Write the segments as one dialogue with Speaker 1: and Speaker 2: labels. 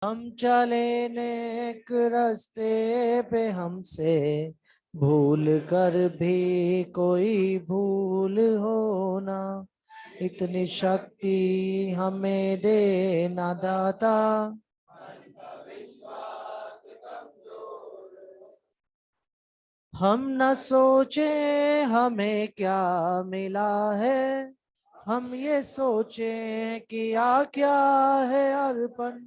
Speaker 1: हम चले नेक रास्ते पे, हमसे भूल कर भी कोई भूल हो ना, इतनी शक्ति हमें दे ना दाता। हम न सोचे हमें क्या मिला है, हम ये सोचे किया क्या है अर्पण।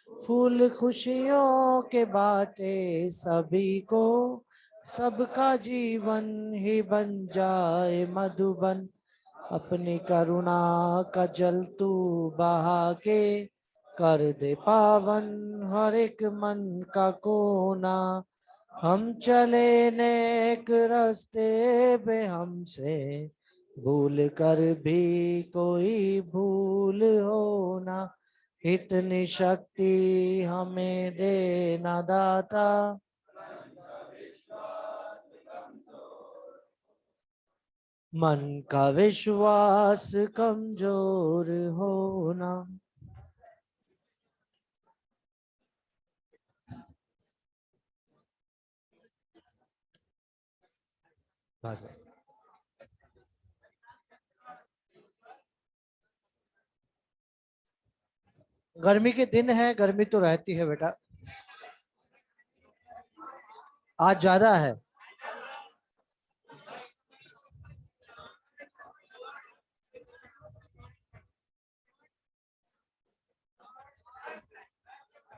Speaker 1: फूल खुशियों के बाटे सभी को, सबका जीवन ही बन जाए मधुबन। अपनी करुणा का जल तू बहा के, कर दे पावन हर एक मन का कोना। हम चले नेक रास्ते पे, हमसे भूल कर भी कोई भूल हो ना, इतनी शक्ति हमें देना दाता। मन का विश्वास कमजोर होना। गर्मी के दिन है, गर्मी तो रहती है बेटा, आज ज्यादा है।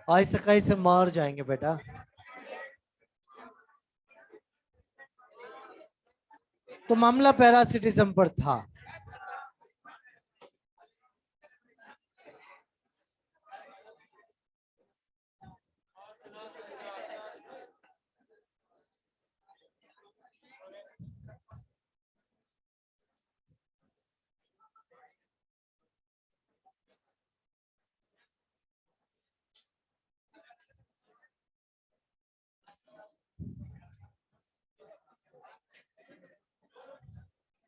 Speaker 1: ऐसे कहीं से मर जाएंगे बेटा। तो मामला पैरासिटिज्म पर था।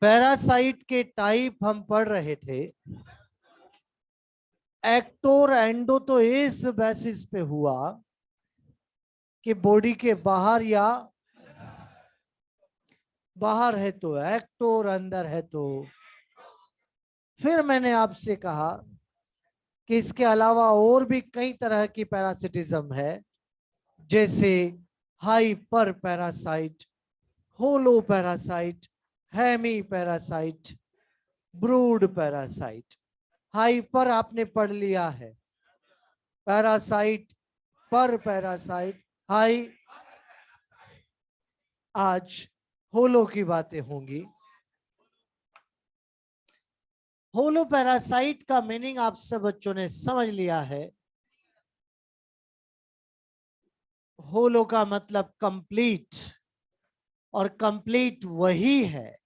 Speaker 1: पैरासाइट के टाइप हम पढ़ रहे थे। एक्टो और एंडो तो इस बेसिस पे हुआ कि बॉडी के बाहर या बाहर है तो एक्टो और अंदर है तो। फिर मैंने आपसे कहा कि इसके अलावा और भी कई तरह की पैरासिटिज्म है, जैसे hyper parasite, holo parasite, hemi parasite, brood parasite. Hyper आपने पढ़ लिया है, पैरासाइट, पर पैरासाइट, हाई। आज होलो की बातें होंगी। होलो पैरासाइट का मीनिंग आप सब बच्चों ने समझ लिया है। होलो का मतलब कंप्लीट, और कंप्लीट वही है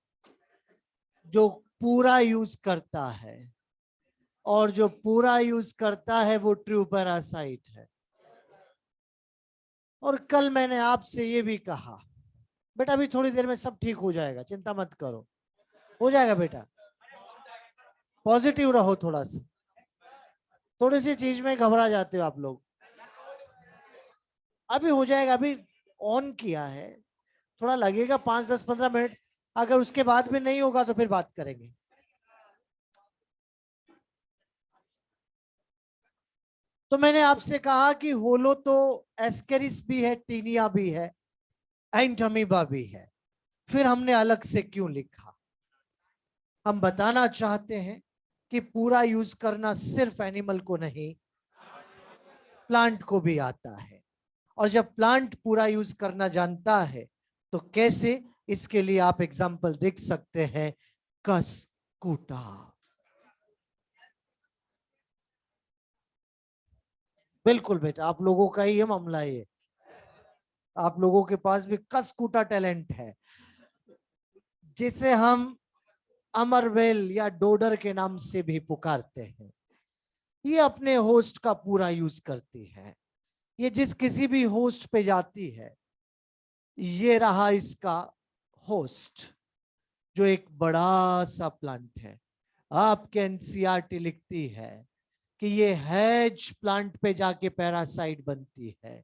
Speaker 1: जो पूरा यूज करता है, और जो पूरा यूज करता है वो ट्रू पैरासाइट है। और कल मैंने आपसे ये भी कहा, बेटा अभी थोड़ी देर में सब ठीक हो जाएगा, चिंता मत करो, हो जाएगा बेटा, पॉजिटिव रहो थोड़ा सा। थोड़ी सी चीज में घबरा जाते हो आप लोग। अभी हो जाएगा, अभी ऑन किया है, थोड़ा लगेगा 5, 10, 15 मिनट। अगर उसके बाद भी नहीं होगा तो फिर बात करेंगे। तो मैंने आपसे कहा कि होलो तो एस्केरिस भी है, टीनिया भी है, एंटमीबा भी है। फिर हमने अलग से क्यों लिखा? हम बताना चाहते हैं कि पूरा यूज करना सिर्फ एनिमल को नहीं, प्लांट को भी आता है। और जब प्लांट पूरा यूज करना जानता है तो कैसे, इसके लिए आप एग्जाम्पल देख सकते हैं। कस कूटा, बिल्कुल बेटा, आप लोगों का ही ये मामला है। ये आप लोगों के पास भी कस कूटा टैलेंट है, जिसे हम अमरवेल या डोडर के नाम से भी पुकारते हैं। ये अपने होस्ट का पूरा यूज करती है। ये जिस किसी भी होस्ट पे जाती है, ये रहा इसका होस्ट, जो एक बड़ा सा प्लांट है। आपके एनसीईआरटी लिखती है कि ये हैज प्लांट पे जाके पैरासाइट बनती है।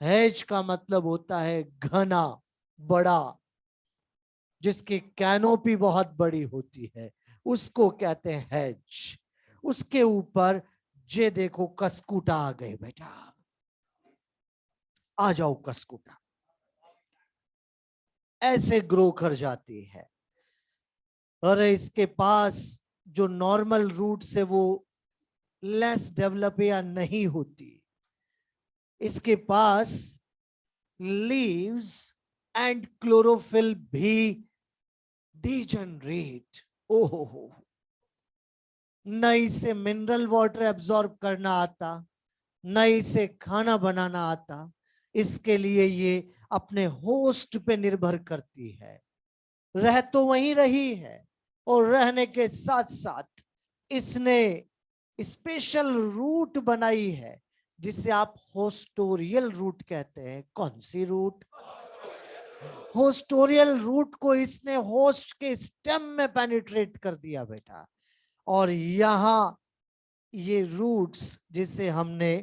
Speaker 1: हैज का मतलब होता है घना, बड़ा, जिसकी कैनोपी बहुत बड़ी होती है, उसको कहते हैं हैज। उसके ऊपर जे देखो कसकुटा आ गए बेटा, आ जाओ कसकुटा, ऐसे ग्रो कर जाती है। और इसके पास जो नॉर्मल रूट से वो लेस डेवलप या नहीं होती, इसके पास लीव्स एंड क्लोरोफिल भी डीजनरेट। ओहो, न इसे मिनरल वाटर एब्जॉर्ब करना आता, न इसे खाना बनाना आता। इसके लिए ये अपने होस्ट पे निर्भर करती है। रह तो वहीं रही है, और रहने के साथ साथ इसने स्पेशल रूट बनाई है, जिसे आप होस्टोरियल रूट कहते हैं। कौन सी रूट? होस्टोरियल रूट को इसने होस्ट के स्टेम में पेनिट्रेट कर दिया बेटा। और यहां ये रूट्स, जिसे हमने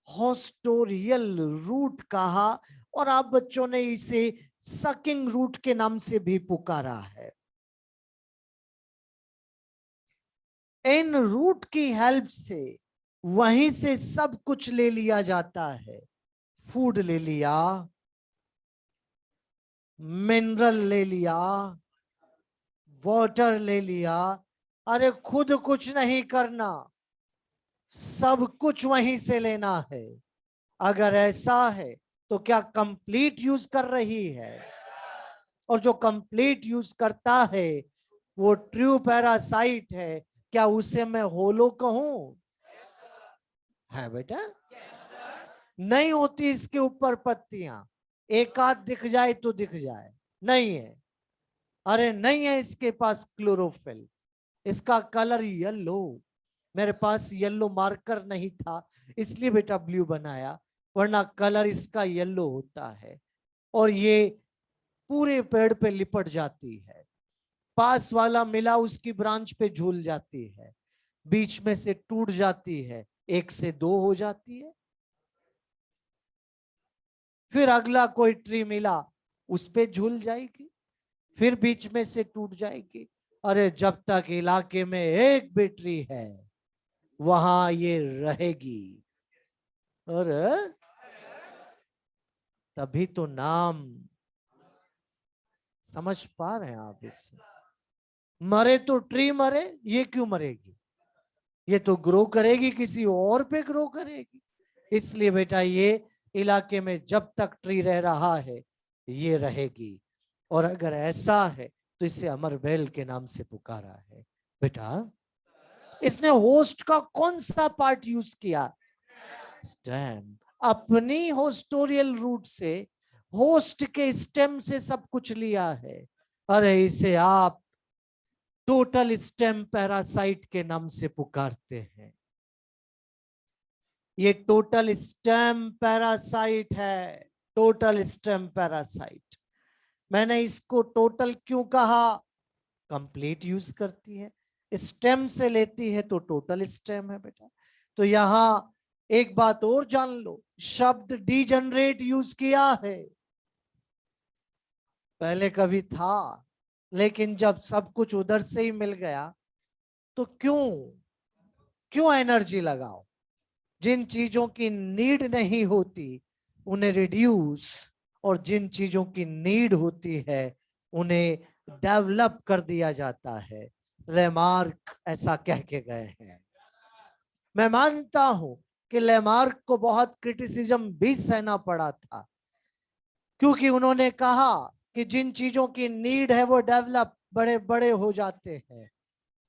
Speaker 1: होस्टोरियल रूट कहा, और आप बच्चों ने इसे सकिंग रूट के नाम से भी पुकारा है। इन रूट की हेल्प से वहीं से सब कुछ ले लिया जाता है। फूड ले लिया, मिनरल ले लिया, वाटर ले लिया। अरे खुद कुछ नहीं करना, सब कुछ वहीं से लेना है। अगर ऐसा है तो क्या कंप्लीट यूज कर रही है? और जो कंप्लीट यूज करता है वो ट्रू पैरासाइट है। क्या उसे मैं होलो कहूं? है बेटा? नहीं होती इसके ऊपर पत्तियां, एक आध दिख जाए तो दिख जाए, नहीं है। अरे नहीं है इसके पास क्लोरोफिल, इसका कलर येलो। मेरे पास येलो मार्कर नहीं था, इसलिए बेटा ब्लू बनाया, वरना कलर इसका येलो होता है। और ये पूरे पेड़ पे लिपट जाती है। पास वाला मिला उसकी ब्रांच पे झूल जाती है, बीच में से टूट जाती है, एक से दो हो जाती है। फिर अगला कोई ट्री मिला, उस पे झूल जाएगी, फिर बीच में से टूट जाएगी। अरे जब तक इलाके में एक भी ट्री है वहां ये रहेगी। और तभी तो नाम, समझ पा रहे हैं आप इससे? मरे तो ट्री मरे, ये क्यों मरेगी? ये तो ग्रो करेगी, किसी और पे ग्रो करेगी। इसलिए बेटा ये इलाके में जब तक ट्री रह रहा है ये रहेगी। और अगर ऐसा है तो इसे अमरबेल के नाम से पुकारा है। बेटा इसने होस्ट का कौन सा पार्ट यूज किया? स्टेम। अपनी होस्टोरियल रूट से, होस्ट के स्टेम से सब कुछ लिया है। अरे इसे आप टोटल स्टेम पैरासाइट के नाम से पुकारते हैं। ये टोटल स्टेम पैरासाइट है, टोटल स्टेम पैरासाइट। मैंने इसको टोटल क्यों कहा? कंप्लीट यूज करती है, स्टेम से लेती है तो टोटल स्टेम है बेटा। तो यहां एक बात और जान लो, शब्द डीजनरेट यूज किया है। पहले कभी था, लेकिन जब सब कुछ उधर से ही मिल गया तो क्यों क्यों एनर्जी लगाओ? जिन चीजों की नीड नहीं होती उन्हें रिड्यूस, और जिन चीजों की नीड होती है उन्हें डेवलप कर दिया जाता है। लेमार्क ऐसा कह के गए हैं। मैं मानता हूं कि लेमार्क को बहुत क्रिटिसिज्म भी सहना पड़ा था, क्योंकि उन्होंने कहा कि जिन चीजों की नीड है वो डेवलप बड़े बड़े हो जाते हैं।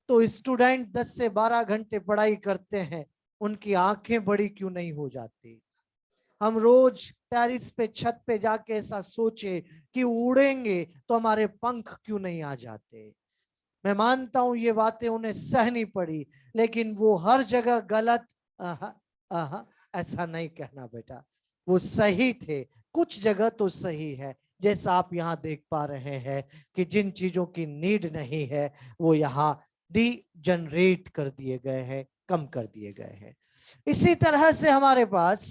Speaker 1: तो स्टूडेंट 10 से 12 घंटे पढ़ाई करते हैं, उनकी आंखें बड़ी क्यों नहीं हो जाती? हम रोज टेरिस पे, छत पे जाके ऐसा सोचे कि उड़ेंगे तो हमारे पंख क्यों नहीं आ जाते? मैं मानता हूं ये बातें उन्हें सहनी पड़ी, लेकिन वो हर जगह गलत आहा, आहा, ऐसा नहीं कहना बेटा। वो सही थे, कुछ जगह तो सही है। जैसा आप यहाँ देख पा रहे हैं कि जिन चीजों की नीड नहीं है वो यहाँ डी जनरेट कर दिए गए हैं, कम कर दिए गए हैं। इसी तरह से हमारे पास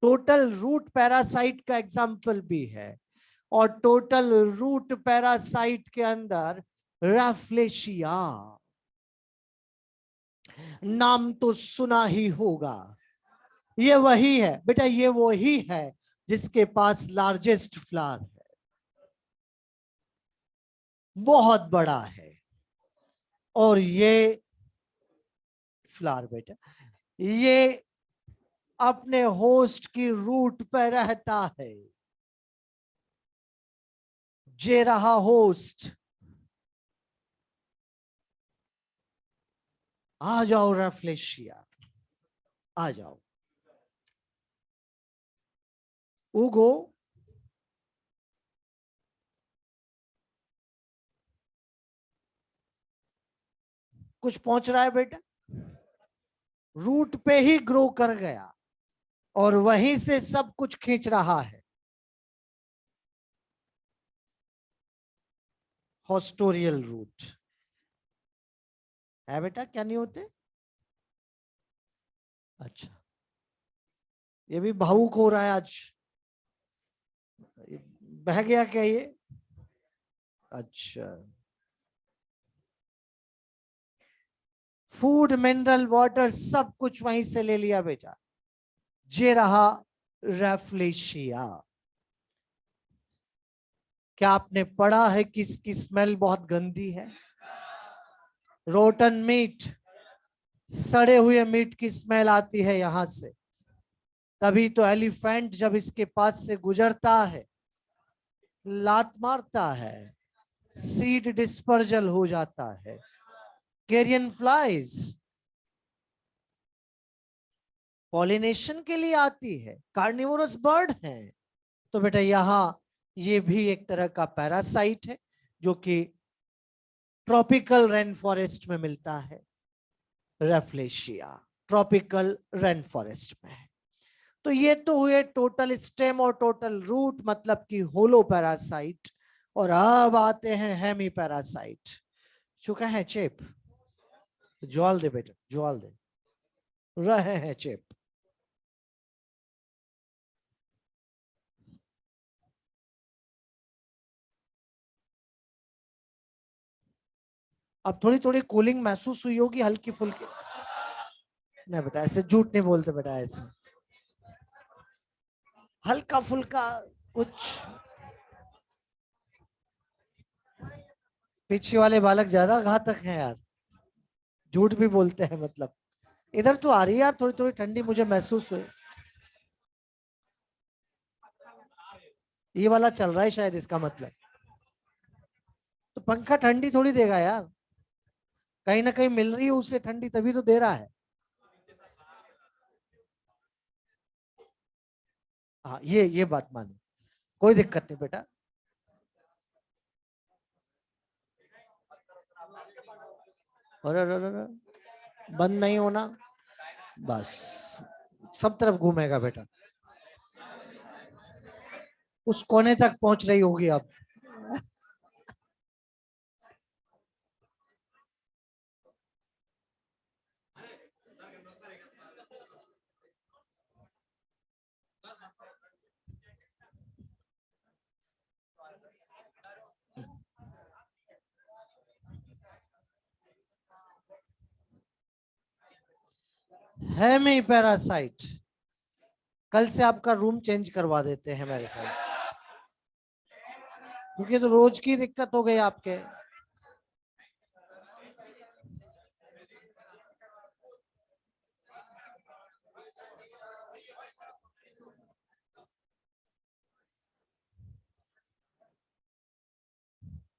Speaker 1: टोटल रूट पैरासाइट का एग्जाम्पल भी है, और टोटल रूट पैरासाइट के अंदर रैफ्लेशिया नाम तो सुना ही होगा। ये वही है बेटा, ये वही है जिसके पास लार्जेस्ट फ्लावर है, बहुत बड़ा है। और ये फ्लावर बेटा, ये अपने होस्ट की रूट पर रहता है। जे रहा होस्ट। आ जाओ रैफ्लेशिया, आ जाओ उगो। कुछ पहुंच रहा है बेटा, रूट पे ही ग्रो कर गया और वहीं से सब कुछ खींच रहा है। हॉस्टोरियल रूट है बेटा, क्या नहीं होते? अच्छा, ये भी भावुक हो रहा है आज, बह गया क्या ये? अच्छा, फूड मिनरल वाटर सब कुछ वहीं से ले लिया बेटा। ये रहा रैफ्लेशिया। क्या आपने पढ़ा है कि इसकी स्मेल बहुत गंदी है? रोटन मीट, सड़े हुए मीट की स्मेल आती है यहां से। तभी तो एलिफेंट जब इसके पास से गुजरता है, लात मारता है, सीड डिस्पर्जल हो जाता है। कैरियन फ्लाइज पॉलिनेशन के लिए आती है, कार्निवोरस बर्ड है। तो बेटा यहां ये भी एक तरह का पैरासाइट है जो कि ट्रॉपिकल रेन फॉरेस्ट में मिलता है। रेफ्लेशिया ट्रॉपिकल रेन फॉरेस्ट में है। तो ये तो हुए टोटल स्टेम और टोटल रूट, मतलब कि होलो पैरासाइट। और अब आते हैं हेमी पैरासाइट। चुका है चेप? ज्वाल दे बेटा, ज्वाल दे रहे हैं चेप। अब थोड़ी थोड़ी कूलिंग महसूस हुई होगी, हल्की फुल्की। नहीं बेटा ऐसे झूठ नहीं बोलते बेटा, ऐसे हल्का फुल्का कुछ। पीछे वाले बालक ज्यादा घातक हैं यार, झूठ भी बोलते हैं मतलब। इधर तो आ रही है यार, थोड़ी थोड़ी ठंडी मुझे महसूस हुई। ये वाला चल रहा है शायद, इसका मतलब। तो पंखा ठंडी थोड़ी देगा यार, कहीं ना कहीं मिल रही है उससे ठंडी, तभी तो दे रहा है। हाँ ये बात मानी, कोई दिक्कत नहीं बेटा। अरे अरे अरे अरे, बंद नहीं होना, बस सब तरफ घूमेगा बेटा, उस कोने तक पहुंच रही होगी अब। हेमी पैरासाइट, कल से आपका रूम चेंज करवा देते हैं मेरे साथ, क्योंकि तो रोज की दिक्कत हो गई आपके।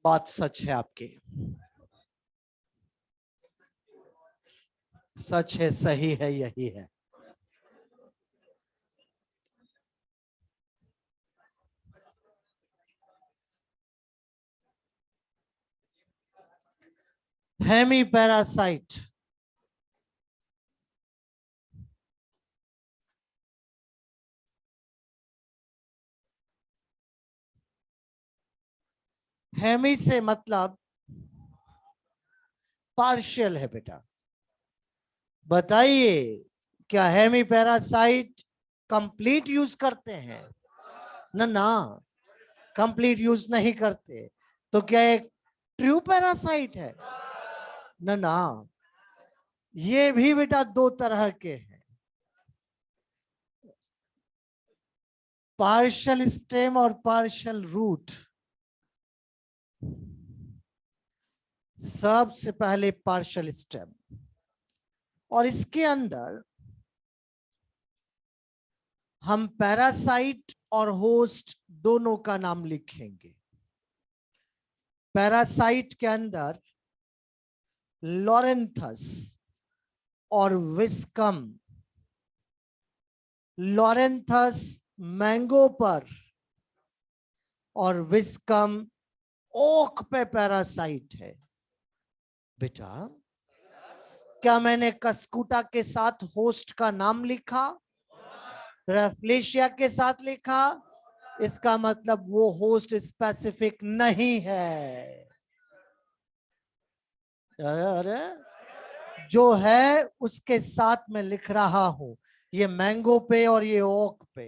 Speaker 1: बात सच है आपकी, सच है, सही है, यही है। हेमी पैरासाइट, हेमी से मतलब पार्शियल है बेटा, बताइए, क्या हेमी पैरासाइट कंप्लीट यूज करते हैं? ना ना, कंप्लीट यूज नहीं करते। तो क्या एक ट्रू पैरासाइट है? ना ना, ये भी बेटा दो तरह के हैं, पार्शियल स्टेम और पार्शियल रूट। सबसे पहले पार्शियल स्टेम, और इसके अंदर हम पैरासाइट और होस्ट दोनों का नाम लिखेंगे। पैरासाइट के अंदर लॉरेंथस और विस्कम। लॉरेंथस मैंगो पर और विस्कम ओक पे पैरासाइट है। बेटा, क्या मैंने कस्कुटा के साथ होस्ट का नाम लिखा, रेफ्लेशिया के साथ लिखा? इसका मतलब वो होस्ट स्पेसिफिक नहीं है। अरे अरे, जो है उसके साथ में लिख रहा हूं, ये मैंगो पे और ये ओक पे।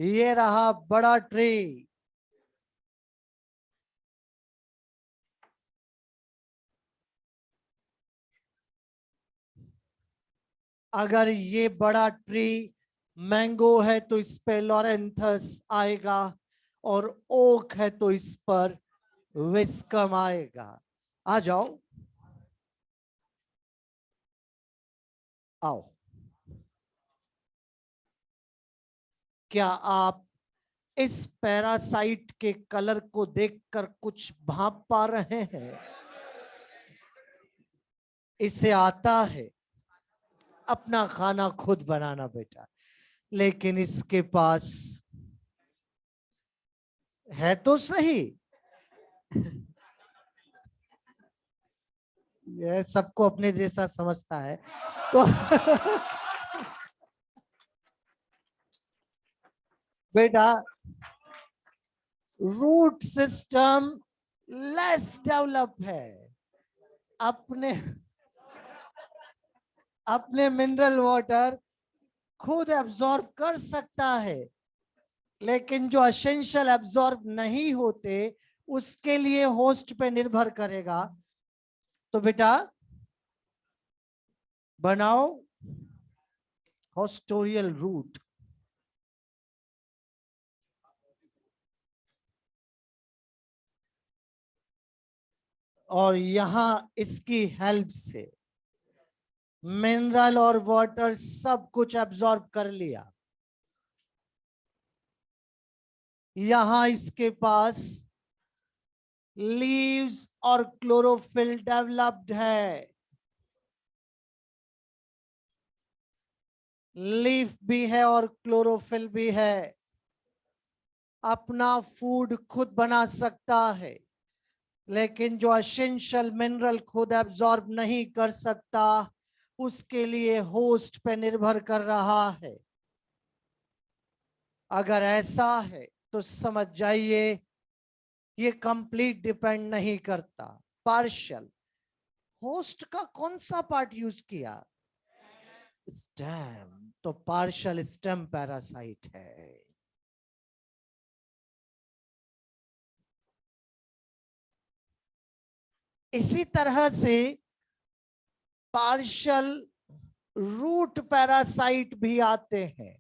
Speaker 1: ये रहा बड़ा ट्री। अगर ये बड़ा ट्री मैंगो है तो इस पे लॉरेंथस आएगा, और ओक है तो इस पर विस्कम आएगा। आ जाओ, आओ। क्या आप इस पैरासाइट के कलर को देखकर कुछ भाप पा रहे हैं? इसे आता है अपना खाना खुद बनाना बेटा, लेकिन इसके पास है तो सही। ये सबको अपने जैसा समझता है तो बेटा, रूट सिस्टम लेस डेवलप है। अपने अपने मिनरल वाटर खुद एब्जॉर्ब कर सकता है, लेकिन जो एसेंशियल एब्जॉर्ब नहीं होते उसके लिए होस्ट पे निर्भर करेगा। तो बेटा बनाओ होस्टोरियल रूट। और यहां इसकी हेल्प से मिनरल और वाटर सब कुछ एब्जॉर्ब कर लिया। यहां इसके पास लीव्स और क्लोरोफिल डेवलप्ड है। लीफ भी है और क्लोरोफिल भी है। अपना फूड खुद बना सकता है, लेकिन जो एसेंशियल मिनरल खुद एब्जॉर्ब नहीं कर सकता उसके लिए होस्ट पे निर्भर कर रहा है। अगर ऐसा है तो समझ जाइए ये कंप्लीट डिपेंड नहीं करता, पार्शियल। होस्ट का कौन सा पार्ट यूज किया? स्टेम। तो पार्शियल स्टेम पैरासाइट है। इसी तरह से पार्शियल रूट पैरासाइट भी आते हैं,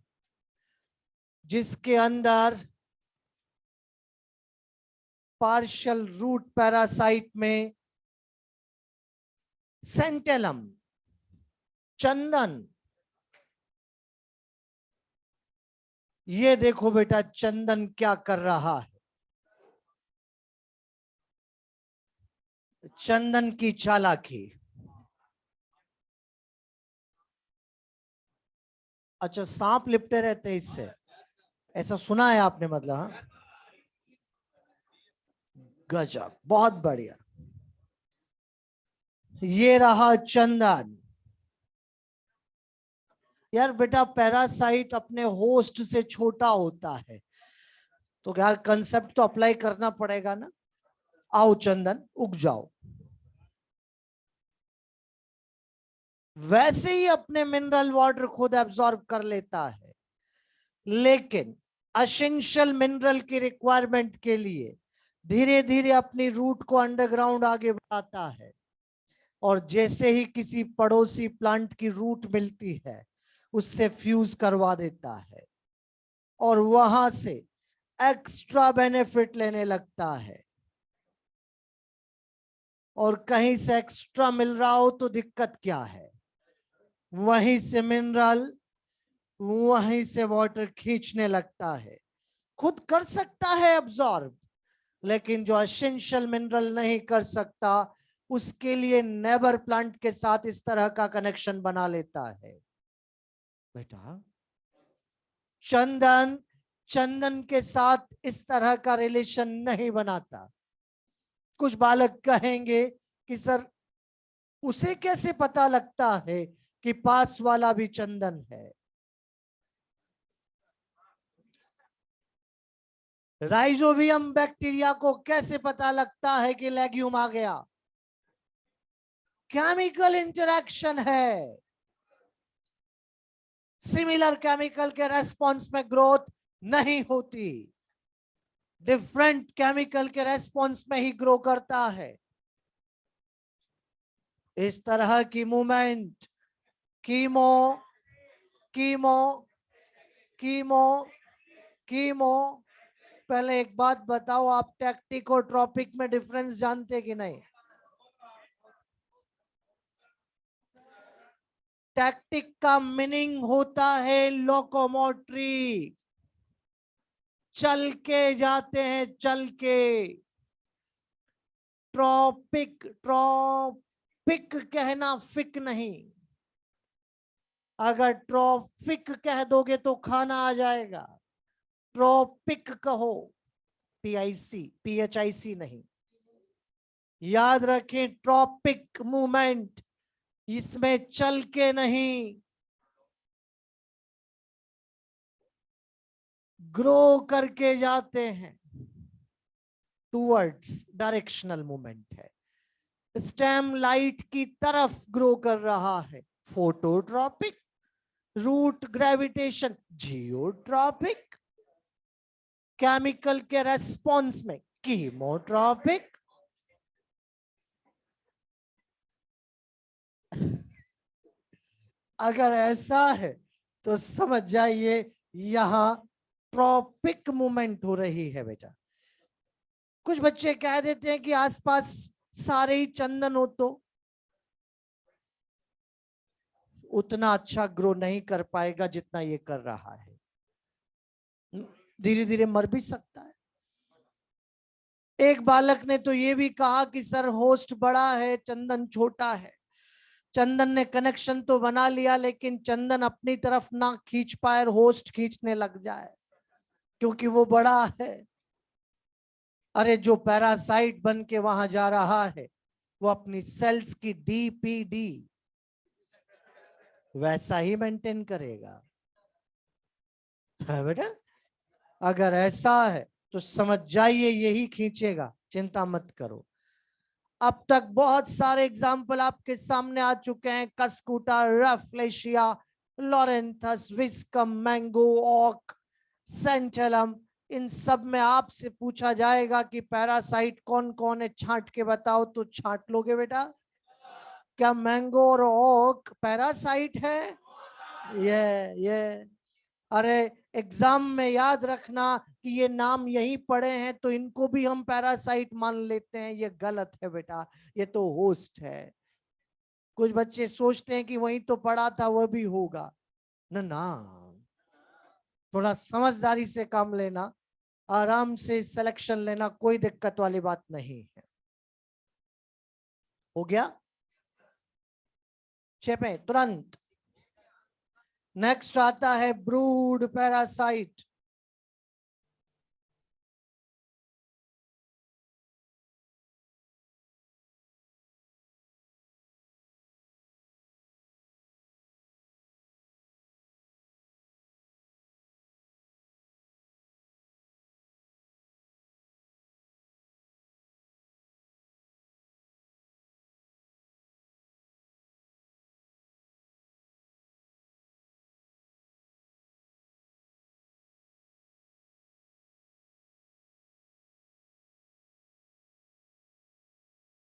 Speaker 1: जिसके अंदर पार्शियल रूट पैरासाइट में सेंटेलम, चंदन। ये देखो बेटा, चंदन क्या कर रहा है। चंदन की चालाकी। अच्छा, सांप लिपटे रहते हैं इससे, ऐसा सुना है आपने? मतलब हाँ? गजब, बहुत बढ़िया। ये रहा चंदन। यार बेटा, पैरासाइट अपने होस्ट से छोटा होता है, तो यार कंसेप्ट तो अप्लाई करना पड़ेगा ना। आओ चंदन, उग जाओ। वैसे ही अपने मिनरल वाटर खुद एब्जॉर्ब कर लेता है, लेकिन एसेंशियल मिनरल की रिक्वायरमेंट के लिए धीरे धीरे अपनी रूट को अंडरग्राउंड आगे बढ़ाता है, और जैसे ही किसी पड़ोसी प्लांट की रूट मिलती है उससे फ्यूज करवा देता है और वहां से एक्स्ट्रा बेनिफिट लेने लगता है। और कहीं से एक्स्ट्रा मिल रहा हो तो दिक्कत क्या है, वहीं से मिनरल, वहीं से वाटर खींचने लगता है। खुद कर सकता है अब्सॉर्ब, लेकिन जो एसेंशियल मिनरल नहीं कर सकता उसके लिए नेबर प्लांट के साथ इस तरह का कनेक्शन बना लेता है। बेटा, चंदन चंदन के साथ इस तरह का रिलेशन नहीं बनाता। कुछ बालक कहेंगे कि सर, उसे कैसे पता लगता है कि पास वाला भी चंदन है? राइजोबियम बैक्टीरिया को कैसे पता लगता है कि लेग्यूम आ गया? केमिकल इंटरेक्शन है। सिमिलर केमिकल के रेस्पॉन्स में ग्रोथ नहीं होती, डिफरेंट केमिकल के रेस्पॉन्स में ही ग्रो करता है। इस तरह की movement chemo chemo chemo chemo पहले एक बात बताओ, आप टैक्टिक और ट्रॉपिक में डिफरेंस जानते कि नहीं? टैक्टिक का मीनिंग होता है लोकोमोटरी, चल के जाते हैं, चल के। ट्रॉपिक कहना फिक नहीं। अगर ट्रॉफिक कह दोगे तो खाना आ जाएगा। ट्रॉपिक कहो, PIC नहीं। याद रखें, ट्रॉपिक मूवमेंट, इसमें चल के नहीं, ग्रो करके जाते हैं। टूवर्ड्स डायरेक्शनल मूवमेंट है। स्टेम लाइट की तरफ ग्रो कर रहा है, phototropic. Root gravitation, geotropic. Chemical के रेस्पॉन्स में कीमोट्रॉपिक। अगर ऐसा है तो समझ जाइए यहां ट्रॉपिक मूवमेंट हो रही है बेटा। कुछ बच्चे कह देते हैं कि आसपास सारे ही चंदन हो तो उतना अच्छा ग्रो नहीं कर पाएगा जितना ये कर रहा है, धीरे धीरे मर भी सकता है। एक बालक ने तो ये भी कहा कि सर, होस्ट बड़ा है, चंदन छोटा है। चंदन ने कनेक्शन तो बना लिया, लेकिन चंदन अपनी तरफ ना खींच पाए और होस्ट खींचने लग जाए, क्योंकि वो बड़ा है। अरे, जो पैरासाइट बन के वहां जा रहा है वो अपनी सेल्स की DPD वैसा ही मेंटेन करेगा, है बेटा। अगर ऐसा है तो समझ जाइए यही खींचेगा, चिंता मत करो। अब तक बहुत सारे एग्जाम्पल आपके सामने आ चुके हैं। कस्कूटा, रफलेशिया, लॉरेंथस, विस्कम, मैंगो, ऑक, सेंचलम। इन सब में आपसे पूछा जाएगा कि पैरासाइट कौन कौन है, छांट के बताओ, तो छांट लोगे बेटा? क्या मैंगो और ओक पैरासाइट है? ये अरे, एग्जाम में याद रखना कि ये नाम यही पढ़े हैं तो इनको भी हम पैरासाइट मान लेते हैं, ये गलत है बेटा, ये तो होस्ट है। कुछ बच्चे सोचते हैं कि वही तो पढ़ा था वह भी होगा। ना ना, थोड़ा समझदारी से काम लेना, आराम से सिलेक्शन लेना, कोई दिक्कत वाली बात नहीं है। हो गया? चेपे तुरंत। नेक्स्ट आता है ब्रूड पैरासाइट।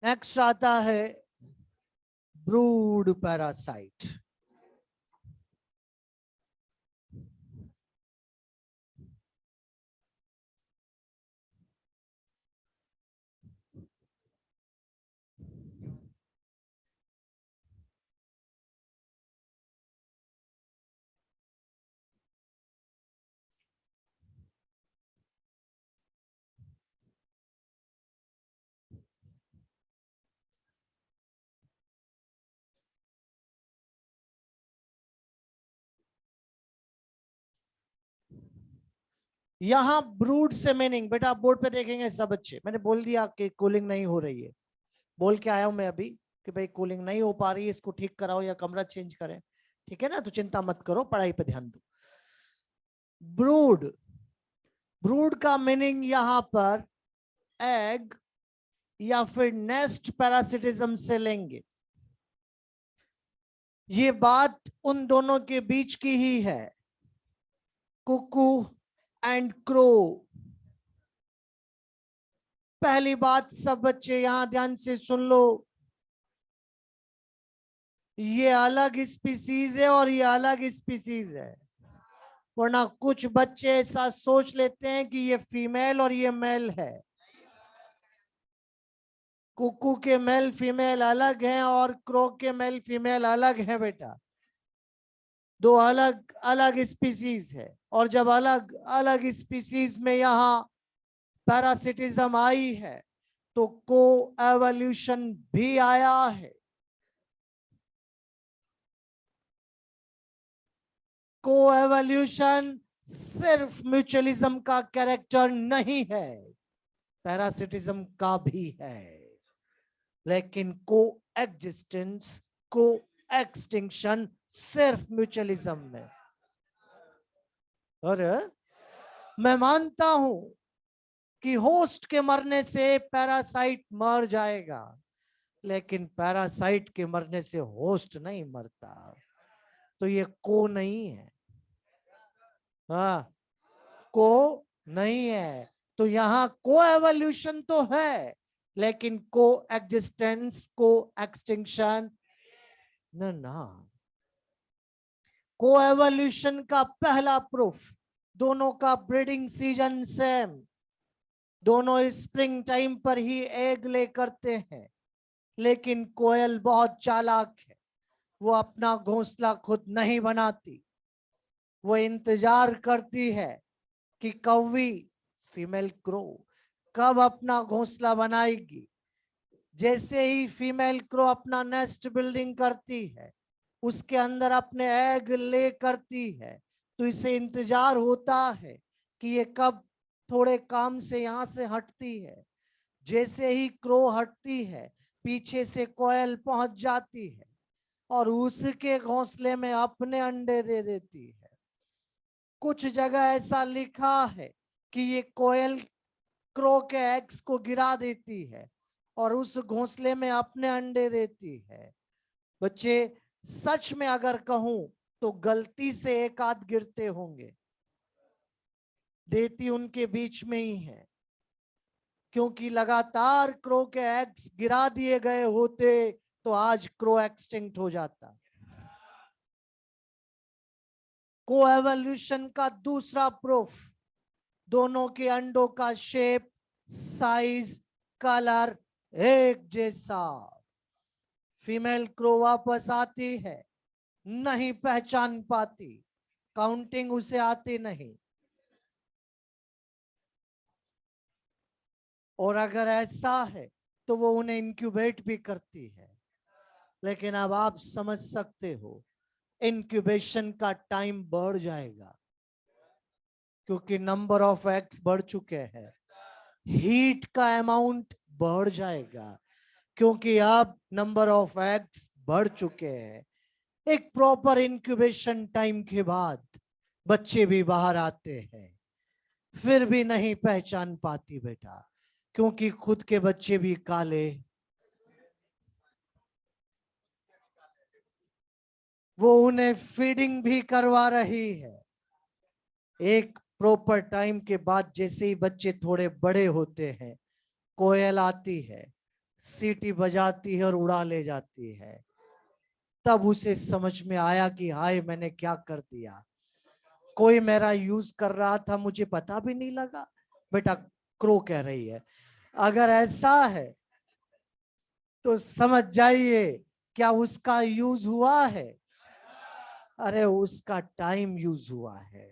Speaker 1: नेक्स्ट आता है ब्रूड पैरासाइट। यहां ब्रूड से मीनिंग, बेटा आप बोर्ड पे देखेंगे सब बच्चे, मैंने बोल दिया कि कूलिंग नहीं हो रही है, बोल के आया हूं मैं अभी कि भाई कूलिंग नहीं हो पा रही है, इसको ठीक कराओ या कमरा चेंज करें, ठीक है ना, तो चिंता मत करो, पढ़ाई पे ध्यान दो। ब्रूड, ब्रूड का मीनिंग यहां पर एग या फिर नेस्ट पैरासिटिज्म से लेंगे। ये बात उन दोनों के बीच की ही है, कुकू एंड क्रो। पहली बात सब बच्चे यहां ध्यान से सुन लो, ये अलग स्पीसीज है और ये अलग स्पीसीज है, वरना कुछ बच्चे ऐसा सोच लेते हैं कि ये फीमेल और ये मेल है। कुकू के मेल फीमेल अलग हैं और क्रो के मेल फीमेल अलग है बेटा, दो अलग अलग स्पीसीज है। और जब अलग अलग स्पीसीज में यहाँ पैरासिटिज्म आई है तो को एवोल्यूशन भी आया है। को एवोल्यूशन सिर्फ म्यूचुअलिज्म का कैरेक्टर नहीं है, पैरासिटिज्म का भी है, लेकिन को एग्जिस्टेंस, को एक्सटिंक्शन सिर्फ म्यूचुअलिज्म में। और मैं मानता हूं कि होस्ट के मरने से पैरासाइट मर जाएगा, लेकिन पैरासाइट के मरने से होस्ट नहीं मरता, तो ये को नहीं है, हाँ को नहीं है। तो यहां को एवोल्यूशन तो है, लेकिन को एग्जिस्टेंस, को एक्सटिंक्शन ना। को एवोल्यूशन का पहला प्रूफ, दोनों का ब्रीडिंग सीजन सेम, दोनों स्प्रिंग टाइम पर ही एग ले करते हैं, लेकिन कोयल बहुत चालाक है, वो अपना घोंसला खुद नहीं बनाती, वो इंतजार करती है कि कौवी फीमेल क्रो कब अपना घोंसला बनाएगी। जैसे ही फीमेल क्रो अपना नेस्ट बिल्डिंग करती है, उसके अंदर अपने एग ले करती है, तो इसे इंतजार होता है कि ये कब थोड़े काम से यहां से हटती है। जैसे ही क्रो हटती है, पीछे से कोयल पहुंच जाती है और उसके घोंसले में अपने अंडे दे देती है। कुछ जगह ऐसा लिखा है कि ये कोयल क्रो के एग्स को गिरा देती है और उस घोंसले में अपने अंडे देती है। बच्चे सच में अगर कहूं तो गलती से एक आध गिरते होंगे, देती उनके बीच में ही है, क्योंकि लगातार क्रो के एग्स गिरा दिए गए होते तो आज क्रो एक्सटिंक्ट हो जाता। को एवोल्यूशन का दूसरा प्रूफ, दोनों के अंडों का शेप, साइज, कलर एक जैसा। फीमेल क्रो वापस आती है, नहीं पहचान पाती, काउंटिंग उसे आती नहीं, और अगर ऐसा है तो वो उन्हें इंक्यूबेट भी करती है। लेकिन अब आप समझ सकते हो इंक्यूबेशन का टाइम बढ़ जाएगा, क्योंकि नंबर ऑफ एग्स बढ़ चुके हैं, हीट का अमाउंट बढ़ जाएगा, क्योंकि अब नंबर ऑफ एग्स बढ़ चुके हैं। एक प्रॉपर इंक्यूबेशन टाइम के बाद बच्चे भी बाहर आते हैं, फिर भी नहीं पहचान पाती बेटा, क्योंकि खुद के बच्चे भी काले, वो उन्हें फीडिंग भी करवा रही है। एक प्रॉपर टाइम के बाद जैसे ही बच्चे थोड़े बड़े होते हैं, कोयल आती है, सीटी बजाती है और उड़ा ले जाती है। तब उसे समझ में आया कि हाय मैंने क्या कर दिया, कोई मेरा यूज कर रहा था मुझे पता भी नहीं लगा। बेटा क्रो कह रही है, अगर ऐसा है तो समझ जाइए क्या उसका यूज हुआ है। अरे उसका टाइम यूज हुआ है,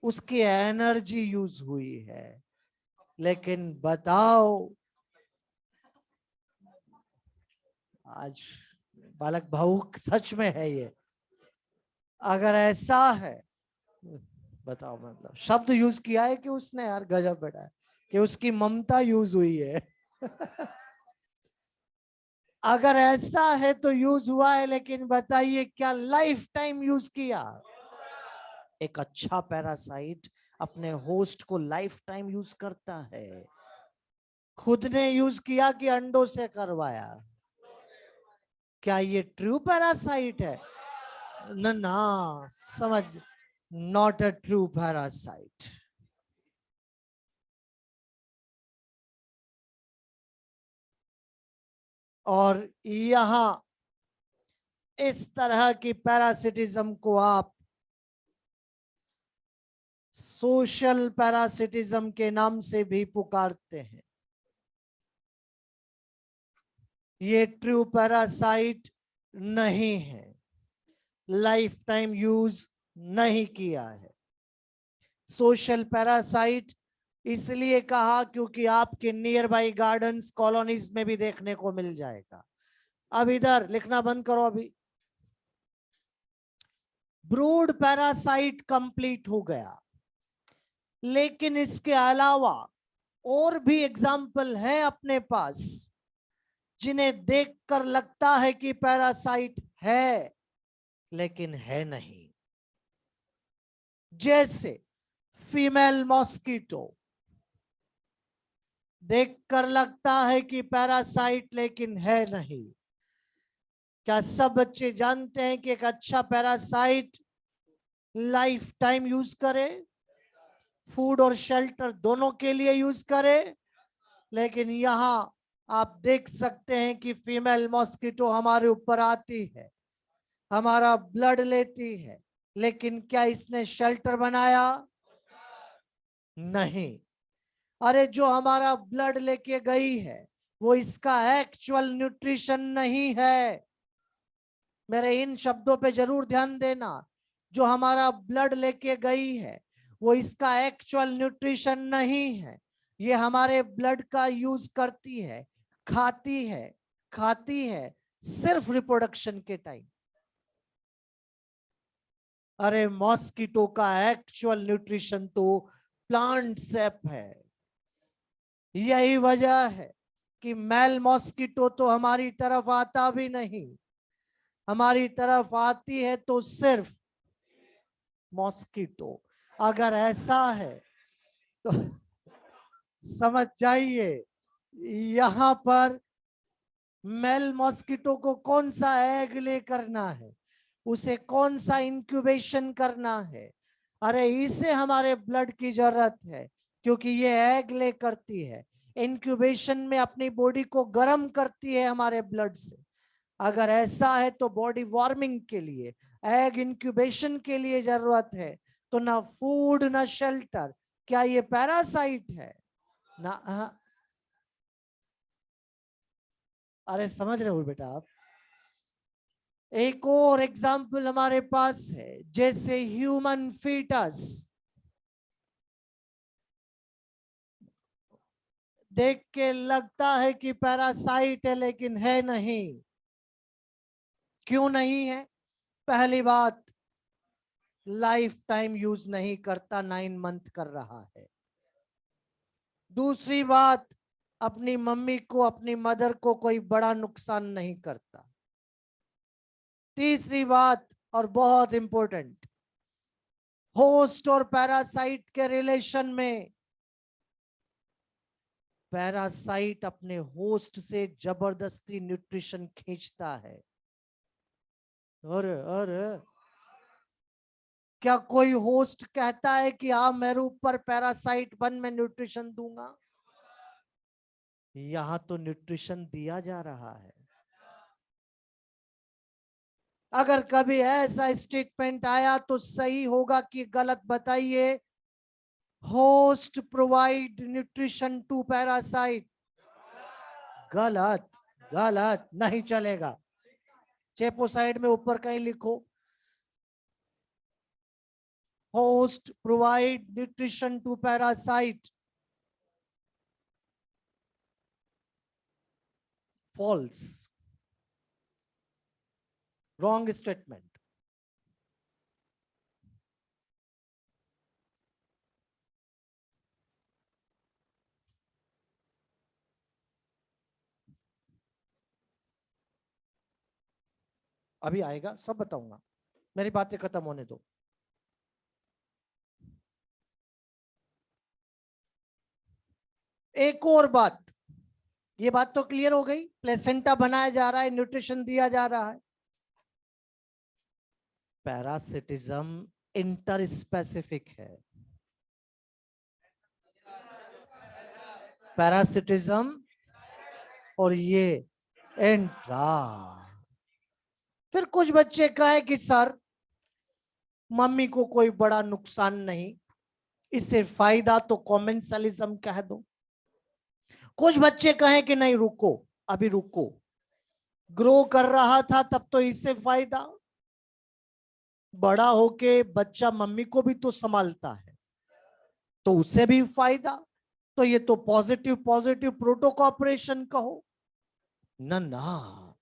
Speaker 1: उसकी एनर्जी यूज हुई है। लेकिन बताओ, आज बालक भावुक सच में है ये। अगर ऐसा है, बताओ मतलब शब्द यूज किया है कि उसने, यार गजब बेटा है कि उसकी ममता यूज हुई है। अगर ऐसा है तो यूज हुआ है, लेकिन बताइए क्या लाइफ टाइम यूज किया। एक अच्छा पैरासाइट अपने होस्ट को लाइफ टाइम यूज करता है। खुद ने यूज किया कि अंडों से करवाया। क्या ये ट्रू पैरासाइट है? न ना, समझ, नॉट अ ट्रू पैरासाइट। और यहां इस तरह की पैरासिटिज्म को आप सोशल पैरासिटिज्म के नाम से भी पुकारते हैं। ये ट्रू पैरासाइट नहीं है, लाइफ टाइम यूज नहीं किया है। सोशल पैरासाइट इसलिए कहा क्योंकि आपके नियर बाई गार्डन्स कॉलोनीज में भी देखने को मिल जाएगा। अब इधर लिखना बंद करो अभी। ब्रूड पैरासाइट कंप्लीट हो गया, लेकिन इसके अलावा और भी एग्जाम्पल है अपने पास जिन्हें देखकर लगता है कि पैरासाइट है लेकिन है नहीं। जैसे फीमेल मॉस्किटो, देखकर लगता है कि पैरासाइट लेकिन है नहीं। क्या सब बच्चे जानते हैं कि एक अच्छा पैरासाइट लाइफ टाइम यूज करे, फूड और शेल्टर दोनों के लिए यूज करे। लेकिन यहां आप देख सकते हैं कि फीमेल मॉस्किटो हमारे ऊपर आती है, हमारा ब्लड लेती है, लेकिन क्या इसने शेल्टर बनाया? नहीं। अरे जो हमारा ब्लड लेके गई है वो इसका एक्चुअल न्यूट्रिशन नहीं है। मेरे इन शब्दों पे जरूर ध्यान देना। जो हमारा ब्लड लेके गई है वो इसका एक्चुअल न्यूट्रिशन नहीं है। ये हमारे ब्लड का यूज करती है, खाती है, खाती है सिर्फ रिप्रोडक्शन के टाइम। अरे मॉस्किटो का एक्चुअल न्यूट्रिशन तो प्लांट सेप है। यही वजह है कि मेल मॉस्किटो तो हमारी तरफ आता भी नहीं, हमारी तरफ आती है तो सिर्फ मॉस्किटो। अगर ऐसा है तो समझ जाइए यहां पर मेल मॉस्किटो को कौन सा एग ले करना है, उसे कौन सा इंक्यूबेशन करना है। अरे इसे हमारे ब्लड की जरूरत है क्योंकि ये एग ले करती है, इंक्यूबेशन में अपनी बॉडी को गर्म करती है हमारे ब्लड से। अगर ऐसा है तो बॉडी वार्मिंग के लिए, एग इंक्यूबेशन के लिए जरूरत है, तो ना फूड ना शेल्टर। क्या ये पैरासाइट है? ना, हाँ। अरे समझ रहे हो बेटा आप। एक और एग्जाम्पल हमारे पास है, जैसे ह्यूमन फीटस। देख के लगता है कि पैरासाइट है लेकिन है नहीं। क्यों नहीं है? पहली बात, लाइफ टाइम यूज नहीं करता, 9 मंथ कर रहा है। दूसरी बात, अपनी मम्मी को, अपनी मदर को कोई बड़ा नुकसान नहीं करता। तीसरी बात और बहुत इंपॉर्टेंट, होस्ट और पैरासाइट के रिलेशन में पैरासाइट अपने होस्ट से जबरदस्ती न्यूट्रिशन खींचता है। और क्या कोई होस्ट कहता है कि आप मेरे ऊपर पैरासाइट बन, मैं न्यूट्रिशन दूंगा? यहां तो न्यूट्रिशन दिया जा रहा है। अगर कभी ऐसा स्टेटमेंट आया तो सही होगा कि गलत, बताइए। Host provide nutrition to parasite. गलत, गलत नहीं चलेगा। चेपो साइड में ऊपर कहीं लिखो, host provide nutrition to parasite. False, wrong statement. अभी आएगा, सब बताऊंगा, मेरी बातें खत्म होने दो। एक और बात, ये बात तो क्लियर हो गई, प्लेसेंटा बनाया जा रहा है, न्यूट्रिशन दिया जा रहा है। पैरासिटिज्म इंटर स्पेसिफिक है। पैरासिटिज्म और ये इंट्रा। फिर कुछ बच्चे कहे कि सर मम्मी को कोई बड़ा नुकसान नहीं, इससे फायदा तो कॉमेंसलिज्म कह दो। कुछ बच्चे कहें कि नहीं रुको, अभी रुको, ग्रो कर रहा था तब तो इससे फायदा, बड़ा होके बच्चा मम्मी को भी तो संभालता है तो उससे भी फायदा, तो ये तो पॉजिटिव पॉजिटिव प्रोटो कॉपरेशन कहो। ना ना,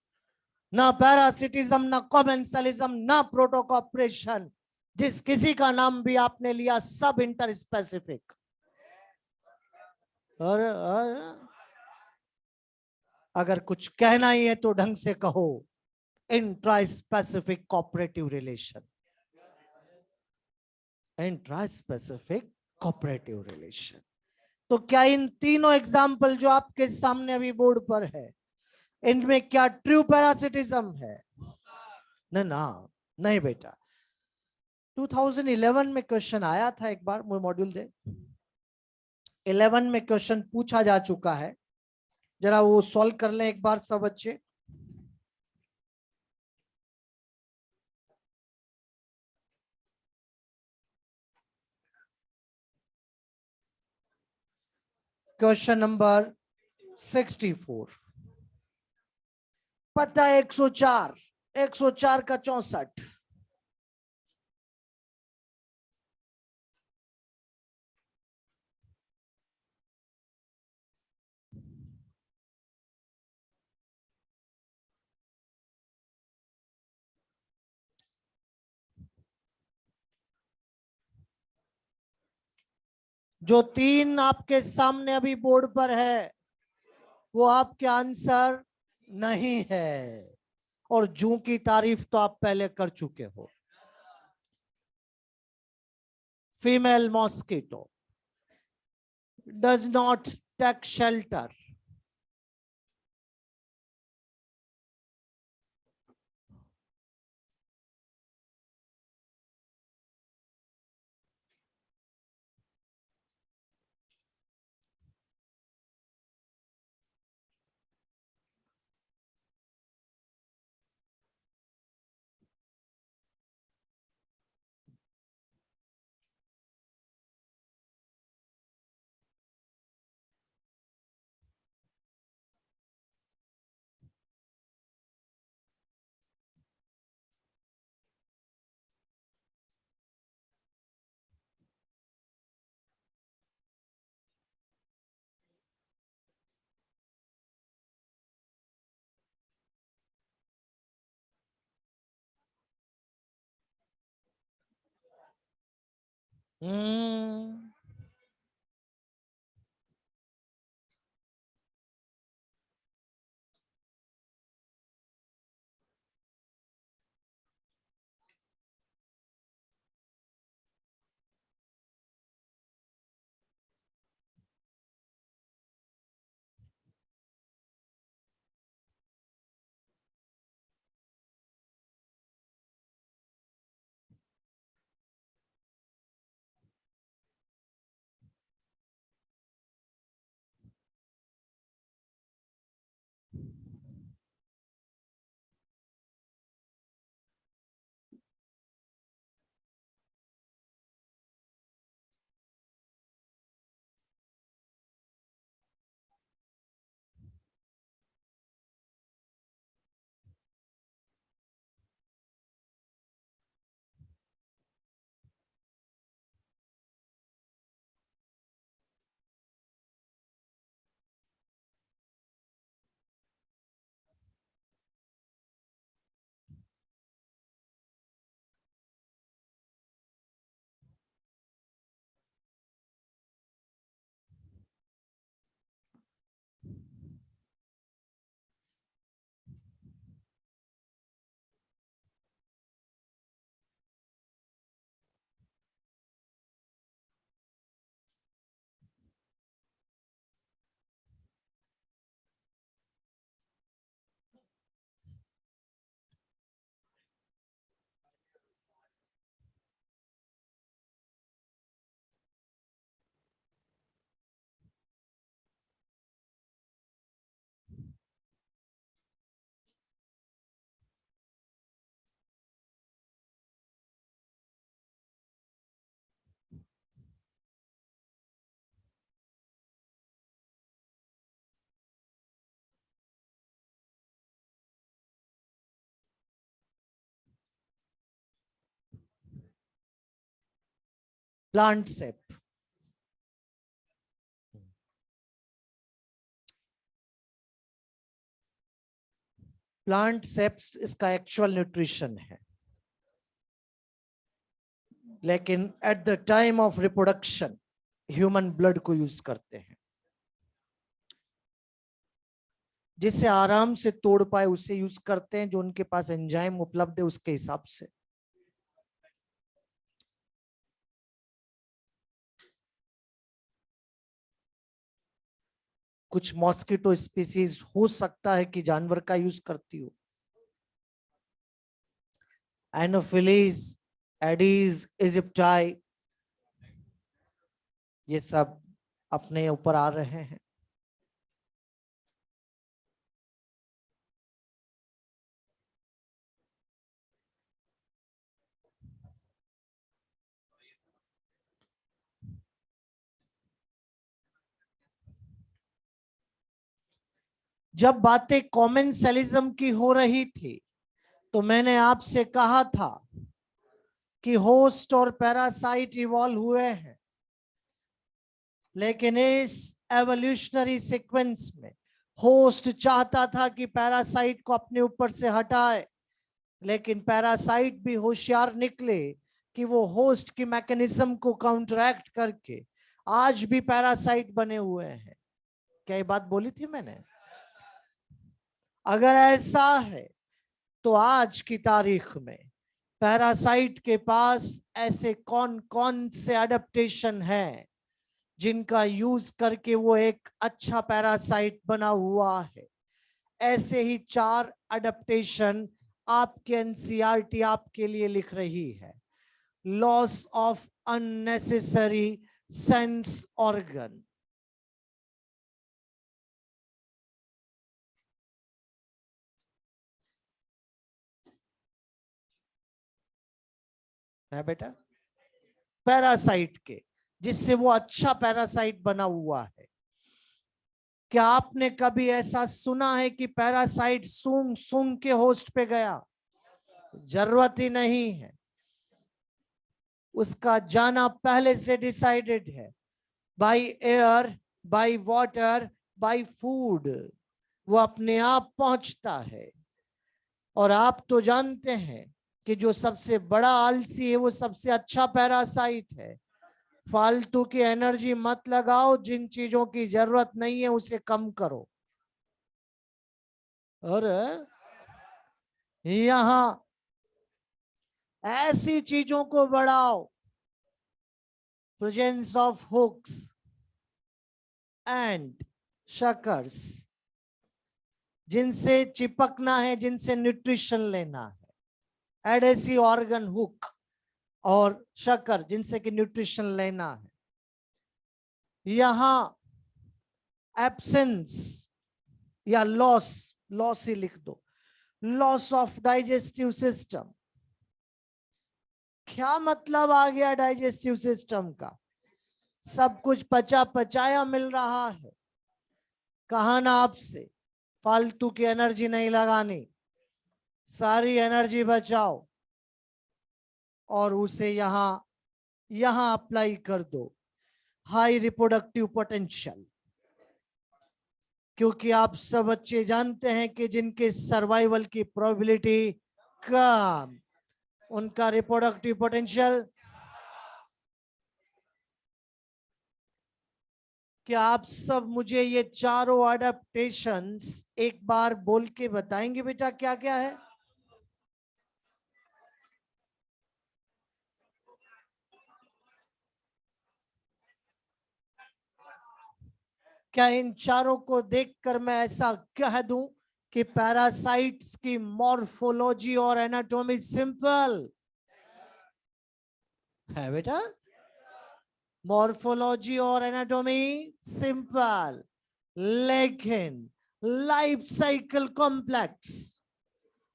Speaker 1: ना पैरासिटिज्म, ना कॉमेंसलिज्म, ना प्रोटो कॉपरेशन, जिस किसी का नाम भी आपने लिया सब इंटर स्पेसिफिक। और अगर कुछ कहना ही है तो ढंग से कहो, intra specific cooperative relation, intra specific cooperative relation. तो क्या इन तीनों एग्जाम्पल जो आपके सामने अभी बोर्ड पर है, इनमें क्या ट्रू पैरासिटिज्म है? ना ना, नहीं बेटा। 2011 में क्वेश्चन आया था एक बार, मुझे मॉड्यूल दे, 11 में क्वेश्चन पूछा जा चुका है, जरा वो सॉल्व कर लें एक बार सब बच्चे। क्वेश्चन नंबर 64, पता है 104, 104 का 64। जो तीन आपके सामने अभी बोर्ड पर है वो आपके आंसर नहीं है, और जू की तारीफ तो आप पहले कर चुके हो। Female mosquito does not take shelter. Hmm, plant shape, plant ceps इसका एक्चुअल न्यूट्रिशन है, लेकिन at the time of reproduction human blood को यूज करते हैं। जिसे आराम से तोड़ पाए उसे यूज करते हैं, जो उनके पास एंजाइम उपलब्ध है उसके हिसाब से। कुछ मॉस्किटो स्पीसीज हो सकता है कि जानवर का यूज करती हो, एनोफिलीज, एडीज, इजिप्टाई, ये सब अपने ऊपर आ रहे हैं। जब बातें कॉमेंसलिज्म की हो रही थी तो मैंने आपसे कहा था कि होस्ट और पैरासाइट इवॉल्व हुए हैं, लेकिन इस एवोल्यूशनरी सीक्वेंस में होस्ट चाहता था कि पैरासाइट को अपने ऊपर से हटाए, लेकिन पैरासाइट भी होशियार निकले कि वो होस्ट की मैकेनिज्म को काउंटरैक्ट करके आज भी पैरासाइट बने हुए हैं। क्या ये बात बोली थी मैंने? अगर ऐसा है तो आज की तारीख में पैरासाइट के पास ऐसे कौन कौन से एडेप्टेशन है जिनका यूज करके वो एक अच्छा पैरासाइट बना हुआ है। ऐसे ही 4 एडेप्टेशन आपके एनसीईआरटी आपके लिए लिख रही है। Loss of unnecessary sense organ, है बेटा, पैरासाइट के, जिससे वो अच्छा पैरासाइट बना हुआ है। क्या आपने कभी ऐसा सुना है कि पैरासाइट सूंघ सूंघ के होस्ट पे गया? जरूरत ही नहीं है, उसका जाना पहले से डिसाइडेड है, by air, by water, bye food, वो अपने आप पहुंचता है। और आप तो जानते हैं कि जो सबसे बड़ा आलसी है वो सबसे अच्छा पैरासाइट है। फालतू की एनर्जी मत लगाओ, जिन चीजों की जरूरत नहीं है उसे कम करो। और यहां ऐसी चीजों को बढ़ाओ, प्रेजेंस ऑफ हुक्स एंड शकर्स, जिनसे चिपकना है, जिनसे न्यूट्रिशन लेना है। एडेसी ऑर्गन हुक और शकर, जिनसे कि न्यूट्रिशन लेना है। यहां एब्सेंस या लॉस, लॉस ही लिख दो, लॉस ऑफ डाइजेस्टिव सिस्टम। क्या मतलब आ गया डाइजेस्टिव सिस्टम का? सब कुछ पचा पचाया मिल रहा है। कहा ना आपसे फालतू की एनर्जी नहीं लगानी, सारी एनर्जी बचाओ और उसे यहां अप्लाई कर दो। हाई रिप्रोडक्टिव पोटेंशियल, क्योंकि आप सब बच्चे जानते हैं कि जिनके सर्वाइवल की प्रोबेबिलिटी कम, उनका रिप्रोडक्टिव पोटेंशियल। क्या आप सब मुझे ये चारों एडेप्टेशंस एक बार बोल के बताएंगे बेटा क्या क्या है? क्या इन चारों को देखकर मैं ऐसा कह दूं कि पैरासाइट्स की मॉर्फोलॉजी और एनाटॉमी सिंपल है बेटा? मॉर्फोलॉजी और एनाटॉमी सिंपल, लेकिन लाइफ साइकिल कॉम्प्लेक्स।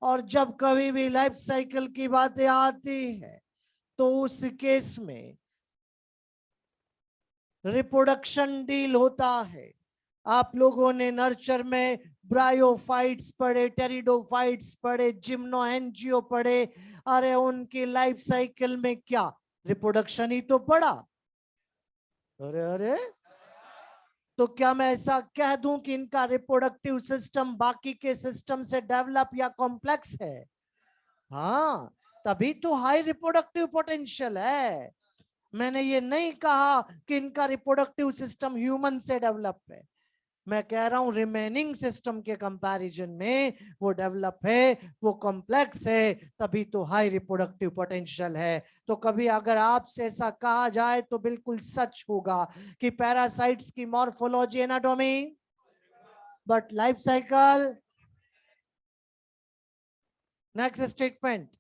Speaker 1: और जब कभी भी लाइफ साइकिल की बातें आती है तो उस केस में रिप्रोडक्शन डील होता है। आप लोगों ने नर्चर में ब्रायोफाइट्स पढ़े, टेरिडोफाइट्स पढ़े, जिम्नोएंजियो पढ़े। अरे उनकी लाइफ साइकिल में क्या रिप्रोडक्शन ही तो पढ़ा। अरे अरे, तो क्या मैं ऐसा कह दूं कि इनका रिप्रोडक्टिव सिस्टम बाकी के सिस्टम से डेवलप या कॉम्प्लेक्स है? हाँ, तभी तो हाई रिप्रोडक्टिव पोटेंशियल है। मैंने ये नहीं कहा कि इनका रिप्रोडक्टिव सिस्टम ह्यूमन से डेवलप है। मैं कह रहा हूं रिमेनिंग सिस्टम के कंपैरिजन में वो डेवलप है, वो कॉम्प्लेक्स है, तभी तो हाई रिप्रोडक्टिव पोटेंशियल है। तो कभी अगर आपसे ऐसा कहा जाए तो बिल्कुल सच होगा कि पैरासाइट्स की morphology, anatomy, but life cycle. Next statement,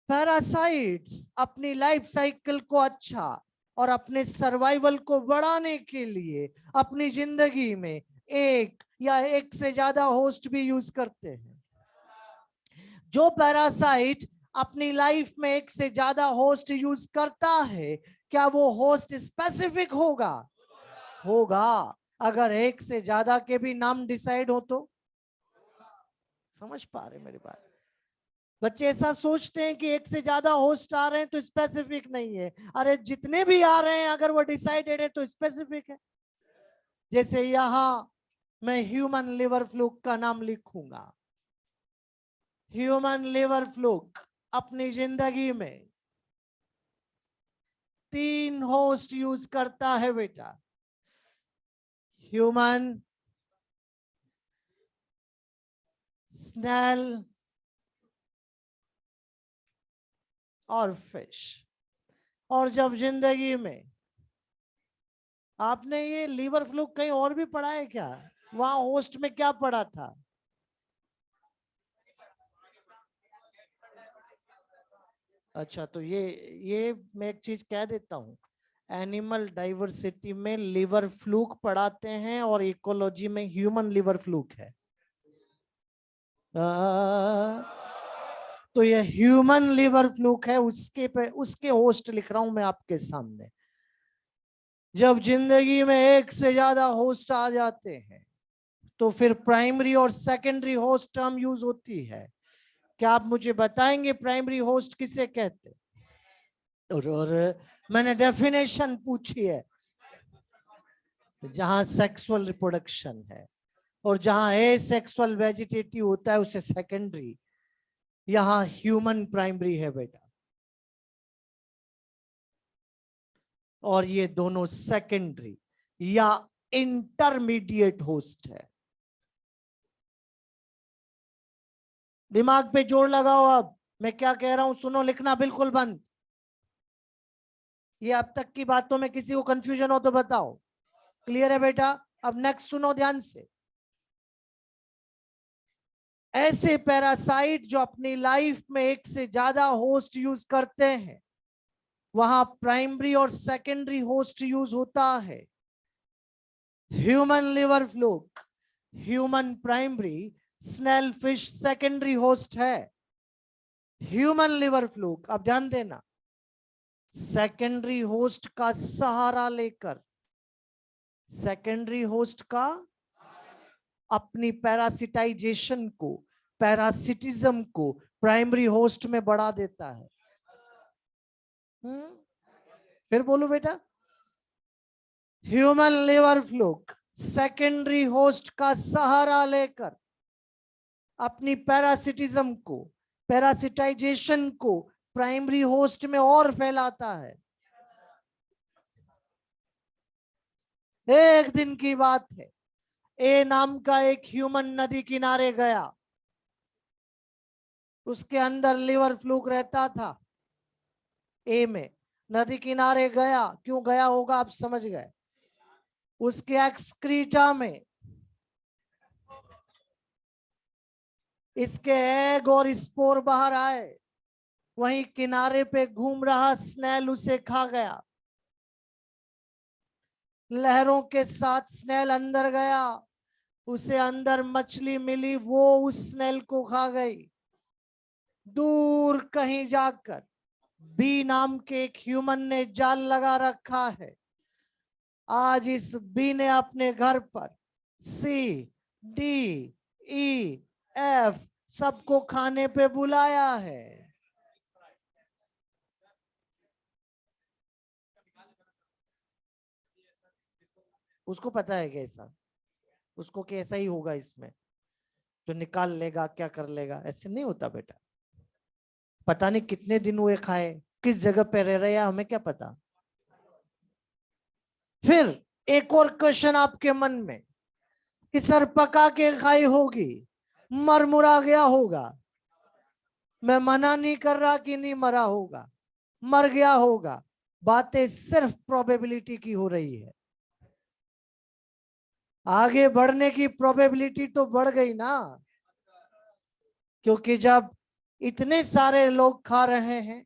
Speaker 1: parasites अपनी लाइफ साइकिल को अच्छा और अपने सर्वाइवल को बढ़ाने के लिए अपनी जिंदगी में एक या एक से ज्यादा होस्ट भी यूज करते हैं। जो पैरासाइट अपनी लाइफ में एक से ज्यादा होस्ट यूज करता है, क्या वो होस्ट स्पेसिफिक होगा? होगा। अगर एक से ज्यादा के भी नाम डिसाइड हो तो? समझ पा रहे मेरी बात? बच्चे ऐसा सोचते हैं कि एक से ज्यादा होस्ट आ रहे हैं तो स्पेसिफिक नहीं है। अरे जितने भी आ रहे हैं अगर वो डिसाइडेड है तो स्पेसिफिक है। जैसे यहां मैं ह्यूमन लिवर फ्लूक का नाम लिखूंगा। ह्यूमन लिवर फ्लूक अपनी जिंदगी में 3 होस्ट यूज करता है बेटा। ह्यूमन, स्नेल और फिश। और जब जिंदगी में आपने ये लीवर फ्लूक कहीं और भी पढ़ा है क्या? वहां होस्ट में क्या पढ़ा था? अच्छा, तो ये मैं एक चीज कह देता हूं, एनिमल डाइवर्सिटी में लिवर फ्लूक पढ़ाते हैं और इकोलॉजी में ह्यूमन लिवर फ्लूक है। तो ये ह्यूमन लिवर फ्लूक है, उसके होस्ट लिख रहा हूं मैं आपके सामने। जब जिंदगी में एक से ज्यादा होस्ट आ जाते हैं तो फिर प्राइमरी और सेकेंडरी होस्ट टर्म यूज होती है। क्या आप मुझे बताएंगे प्राइमरी होस्ट किसे कहते हैं? और मैंने डेफिनेशन पूछी है, जहां सेक्सुअल रिप्रोडक्शन है और जहां ए सेक्सुअल वेजिटेटिव होता है उसे सेकेंडरी, यहां ह्यूमन प्राइमरी है बेटा। और ये दोनों सेकेंडरी या इंटरमीडिएट होस्ट है। दिमाग पे जोर लगाओ। अब मैं क्या कह रहा हूं सुनो, लिखना बिल्कुल बंद। ये अब तक की बातों में किसी को कंफ्यूजन हो तो बताओ। क्लियर है बेटा? अब नेक्स्ट सुनो ध्यान से। ऐसे पैरासाइट जो अपनी लाइफ में एक से ज्यादा होस्ट यूज करते हैं, वहां प्राइमरी और सेकेंडरी होस्ट यूज होता है। Human liver fluke human primary, snail fish secondary host है। ह्यूमन लिवर फ्लूक, अब ध्यान देना, सेकेंडरी होस्ट का सहारा लेकर, सेकेंडरी होस्ट का अपनी पैरासिटाइजेशन को, पैरासिटिज्म को प्राइमरी होस्ट में बढ़ा देता है। फिर बोलो बेटा। Human liver fluke secondary host का सहारा लेकर अपनी पैरासिटिज्म को, पैरासिटाइजेशन को प्राइमरी होस्ट में और फैलाता है। एक दिन की बात है, ए नाम का एक ह्यूमन नदी किनारे गया। उसके अंदर लिवर फ्लूक रहता था। ए में नदी किनारे गया, क्यों गया होगा आप समझ गए। उसके एक्सक्रीटा में इसके एग और स्पोर बाहर आए। वहीं किनारे पे घूम रहा स्नेल उसे खा गया। लहरों के साथ स्नेल अंदर गया, उसे अंदर मछली मिली, वो उस स्नेल को खा गई। दूर कहीं जाकर बी नाम के एक ह्यूमन ने जाल लगा रखा है। आज इस बी ने अपने घर पर सी, डी, ई, एफ सबको खाने पे बुलाया है। उसको पता है कैसा, उसको कैसा ही होगा इसमें, जो निकाल लेगा क्या कर लेगा, ऐसे नहीं होता बेटा। पता नहीं कितने दिन हुए खाए, किस जगह पे रह रहे हैं, हमें क्या पता। फिर एक और क्वेश्चन आपके मन में कि सर पका के खाई होगी, मरमुरा गया होगा, मैं मना नहीं कर रहा कि नहीं मरा होगा, मर गया होगा, बातें सिर्फ प्रोबेबिलिटी की हो रही है। आगे बढ़ने की प्रोबेबिलिटी तो बढ़ गई ना, क्योंकि जब इतने सारे लोग खा रहे हैं,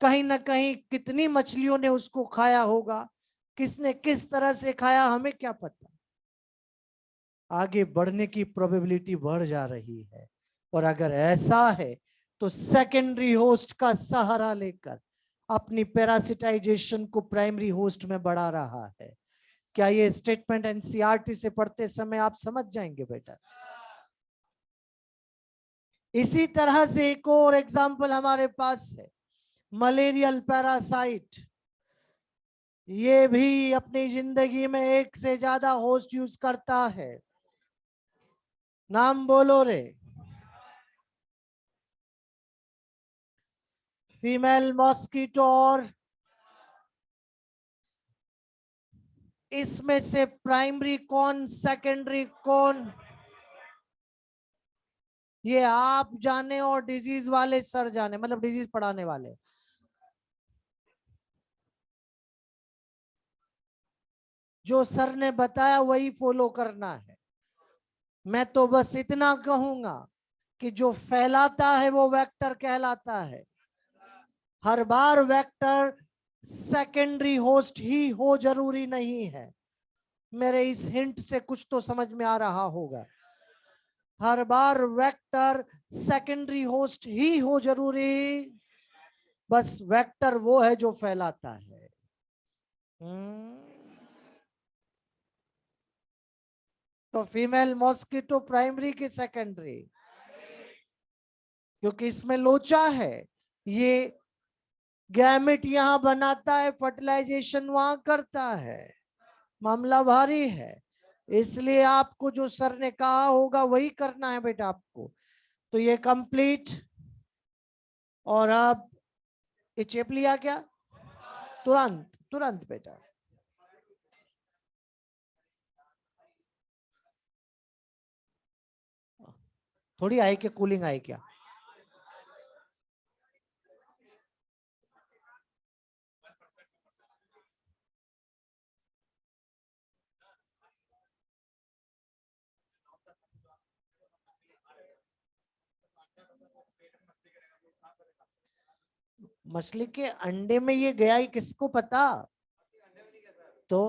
Speaker 1: कहीं ना कहीं कितनी मछलियों ने उसको खाया होगा, किसने किस तरह से खाया हमें क्या पता। आगे बढ़ने की प्रोबेबिलिटी बढ़ जा रही है। और अगर ऐसा है तो सेकेंडरी होस्ट का सहारा लेकर अपनी पैरासिटाइजेशन को प्राइमरी होस्ट में बढ़ा रहा है। क्या ये स्टेटमेंट एनसीईआरटी से पढ़ते समय आप समझ जाएंगे बेटा। इसी तरह से एक और एग्जाम्पल हमारे पास है, मलेरियल पैरासाइट। ये भी अपनी जिंदगी में एक से ज्यादा होस्ट यूज करता है। नाम बोलो रे। फीमेल मॉस्किटो, और इसमें से प्राइमरी कौन सेकेंडरी कौन, ये आप जाने और डिजीज वाले सर जाने, मतलब डिजीज पढ़ाने वाले। जो सर ने बताया वही फॉलो करना है। मैं तो बस इतना कहूंगा कि जो फैलाता है वो वेक्टर कहलाता है। हर बार वेक्टर सेकेंडरी होस्ट ही हो जरूरी नहीं है। मेरे इस हिंट से कुछ तो समझ में आ रहा होगा। हर बार वेक्टर सेकेंडरी होस्ट ही हो जरूरी, बस वेक्टर वो है जो फैलाता है। तो फीमेल मॉस्किटो प्राइमरी की सेकेंडरी, क्योंकि इसमें लोचा है, ये गैमेट यहां बनाता है, फर्टिलाइजेशन वहां करता है, मामला भारी है। इसलिए आपको जो सर ने कहा होगा वही करना है बेटा आपको। तो ये कंप्लीट। और अब ये चेप लिया क्या, तुरंत तुरंत बेटा। थोड़ी आई क्या, कूलिंग आई क्या। मछली के अंडे में ये गया ही किसको पता। तो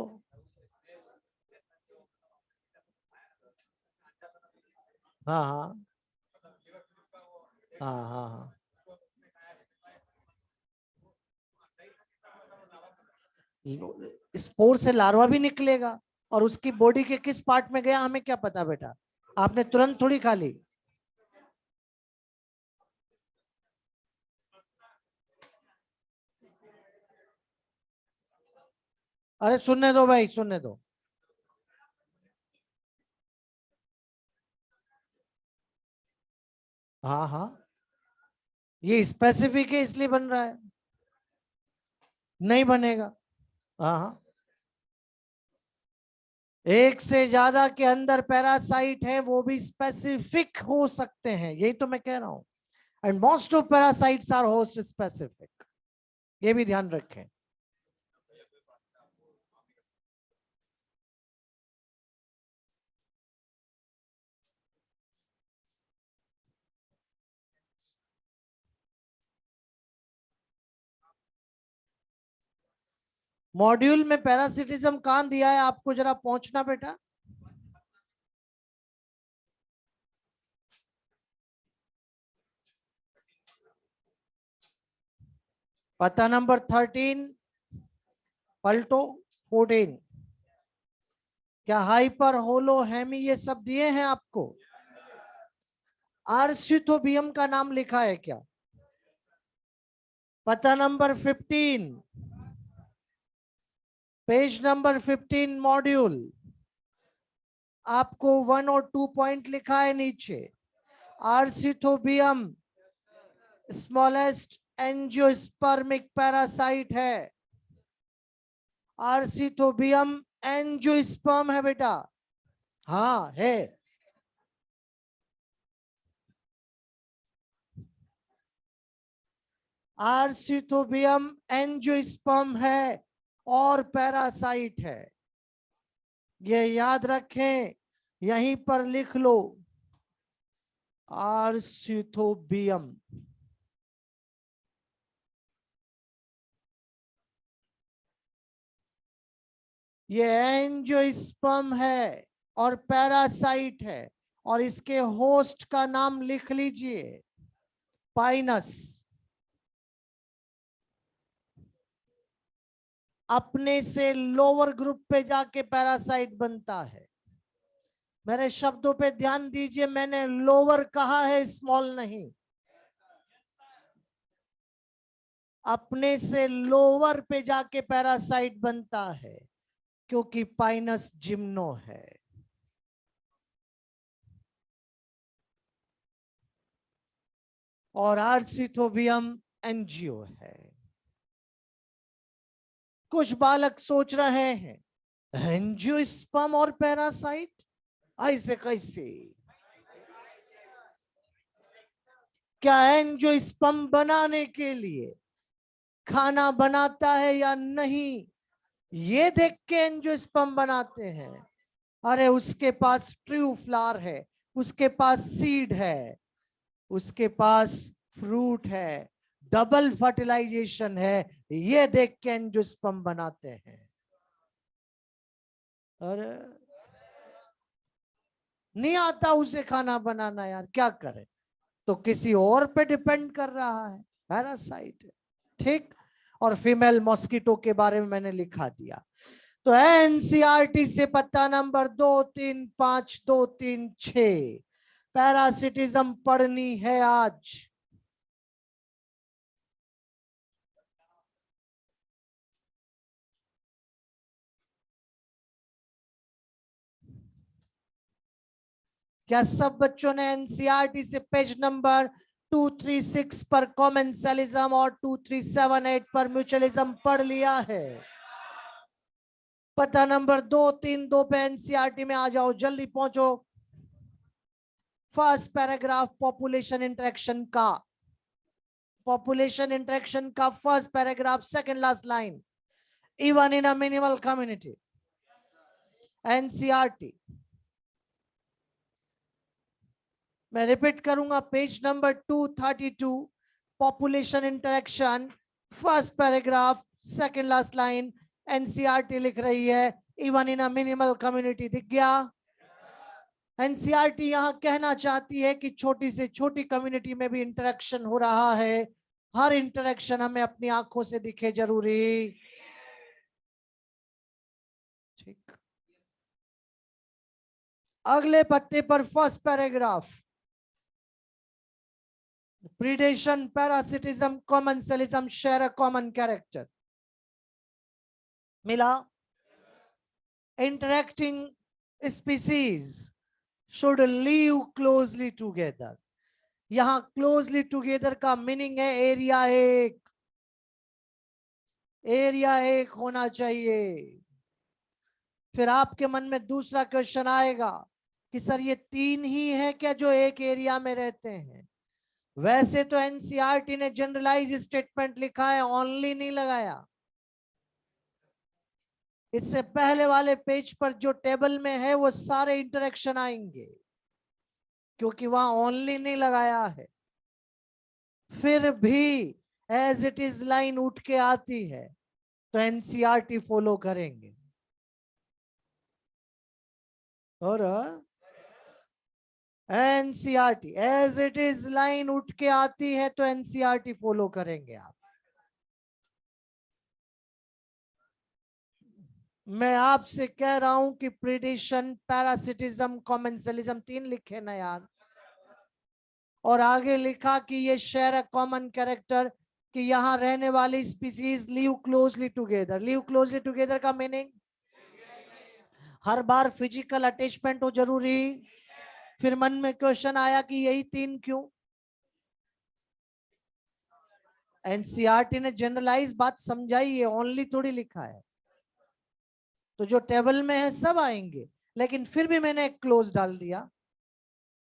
Speaker 1: हाँ हाँ हाँ हाँ हाँ, स्पोर से लार्वा भी निकलेगा, और उसकी बॉडी के किस पार्ट में गया हमें क्या पता बेटा। आपने तुरंत थोड़ी खा ली। अरे सुनने दो भाई, सुनने दो। हाँ हाँ, ये स्पेसिफिक है इसलिए बन रहा है, नहीं बनेगा। हाँ हाँ, एक से ज्यादा के अंदर पैरासाइट है, वो भी स्पेसिफिक हो सकते हैं, यही तो मैं कह रहा हूं। And most of parasites are host specific, ये भी ध्यान रखें। मॉड्यूल में पैरासिटिज्म कहां दिया है आपको, जरा पहुंचना बेटा। पता नंबर 13 पलटो 14। क्या हाइपर होलो हेमी ये सब दिए हैं आपको। आर्सिथोबियम का नाम लिखा है क्या। पता नंबर 15, पेज नंबर 15 मॉड्यूल। आपको 1 और 2 पॉइंट लिखा है नीचे। आर्सिथोबियम स्मॉलेस्ट एंजियोस्पर्मिक पैरासाइट है। आर्सिथोबियम एंजियोस्पर्म है बेटा, हाँ है। आर्सिथोबियम एंजियोस्पर्म है और पैरासाइट है, ये याद रखें, यहीं पर लिख लो आर्सिथोबियम। ये एंजियोस्पर्म है और पैरासाइट है, और इसके होस्ट का नाम लिख लीजिए, पाइनस। अपने से लोअर ग्रुप पे जाके पैरासाइट बनता है। मेरे शब्दों पे ध्यान दीजिए, मैंने लोअर कहा है, स्मॉल नहीं। अपने से लोअर पे जाके पैरासाइट बनता है, क्योंकि पाइनस जिम्नो है। और आर्सिथोबियम एंजियो है। कुछ बालक सोच रहे हैं एंजियोस्पर्म और पैरासाइट ऐसे कैसे? क्या एंजियोस्पर्म बनाने के लिए खाना बनाता है या नहीं, ये देख के एंजियोस्पर्म बनाते हैं? अरे उसके पास ट्रू फ्लावर है, उसके पास सीड है, उसके पास फ्रूट है, डबल फर्टिलाइजेशन है, ये देख के एंजियोस्पर्म बनाते हैं। अरे नहीं आता उसे खाना बनाना, यार क्या करे? तो किसी और पे डिपेंड कर रहा है, पैरासाइट है। ठीक, और फीमेल मॉस्किटो के बारे में मैंने लिखा दिया। तो एनसीईआरटी से पत्ता नंबर 2, 3, 5, 2, 3, 6 पैरासिटिज्म पढ़नी है आज। क्या सब बच्चों ने एनसीईआरटी से पेज नंबर 236 पर कॉमेंसलिज्म और 2378 पर म्यूचुअलिज्म पढ़ लिया है? पता नंबर 2, 3, 2 पे एनसीईआरटी में आ जाओ, जल्दी पहुंचो। फर्स्ट पैराग्राफ पॉपुलेशन इंटरेक्शन का, first paragraph, second last line, even in a minimal community. NCERT मैं रिपीट करूंगा, page number 232, population interaction, first paragraph, second last line. NCERT लिख रही है even in a minimal community. दिख गया? NCERT यहां कहना चाहती है कि छोटी से छोटी कम्युनिटी में भी इंटरेक्शन हो रहा है, हर इंटरेक्शन हमें अपनी आंखों से दिखे जरूरी। ठीक, अगले पत्ते पर first paragraph, predation, parasitism, commensalism share a common character. मिला? Interacting species should live closely together. यहां closely together का मीनिंग है एरिया एक होना चाहिए। फिर आपके मन में दूसरा क्वेश्चन आएगा कि सर ये 3 ही है क्या जो एक एरिया में रहते हैं? वैसे तो एनसीईआरटी ने जनरलाइज स्टेटमेंट लिखा है, ओनली नहीं लगाया। इससे पहले वाले पेज पर जो टेबल में है वो सारे इंटरेक्शन आएंगे, क्योंकि वहां ओनली नहीं लगाया है। फिर भी एज इट इज लाइन उठ के आती है तो एनसीईआरटी फॉलो करेंगे। और NCERT as it is line उठ के आती है तो एनसीईआरटी फॉलो करेंगे आप। मैं आपसे कह रहा हूं कि प्रीडेशन, पैरासिटिज्म, कॉमेंसलिज्म 3 लिखे ना यार। और आगे लिखा कि ये शेयर अ कॉमन कैरेक्टर, कि यहां रहने वाली species live closely together. Live closely together का मीनिंग हर बार फिजिकल अटैचमेंट हो जरूरी? फिर मन में क्वेश्चन आया कि यही 3 क्यों? एनसीईआरटी ने जनरलाइज बात समझाई है, ओनली थोड़ी लिखा है। तो जो टेबल में है सब आएंगे, लेकिन फिर भी मैंने एक क्लोज डाल दिया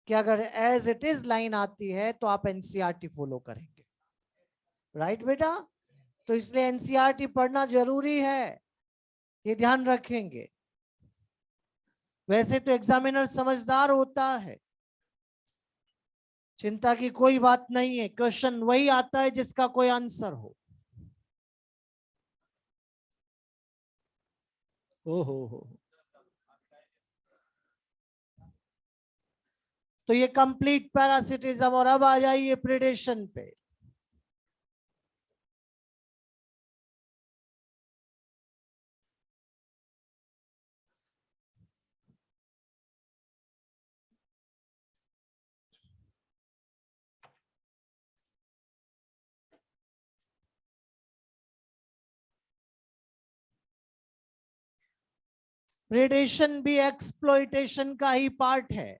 Speaker 1: कि अगर एज इट इज लाइन आती है तो आप एनसीईआरटी फॉलो करेंगे। राइट बेटा? तो इसलिए एनसीईआरटी पढ़ना जरूरी है, ये ध्यान रखेंगे। वैसे तो एग्जामिनर समझदार होता है, चिंता की कोई बात नहीं है, क्वेश्चन वही आता है जिसका कोई आंसर हो। हो तो ये कंप्लीट पैरासिटिज्म। और अब आ जाइए प्रिडेशन पे। प्रिडेशन भी एक्सप्लॉइटेशन का ही पार्ट है,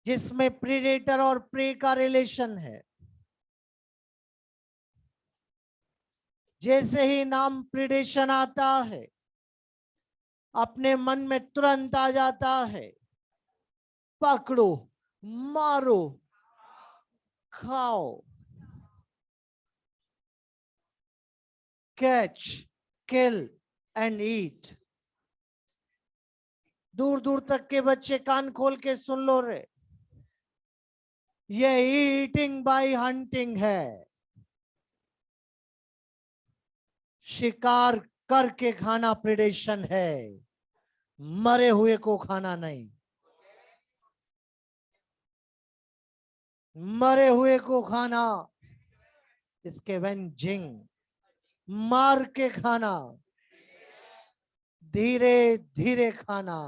Speaker 1: जिसमें प्रीडेटर और प्रे का रिलेशन है। जैसे ही नाम प्रिडेशन आता है, अपने मन में तुरंत आ जाता है पकड़ो, मारो, खाओ, कैच, किल एंड ईट। दूर दूर तक के बच्चे कान खोल के सुन लो रे, ये ईटिंग बाय हंटिंग है। शिकार करके खाना प्रिडेशन है, मरे हुए को खाना नहीं। मरे हुए को खाना इसके वेंजिंग, मार के खाना, धीरे धीरे खाना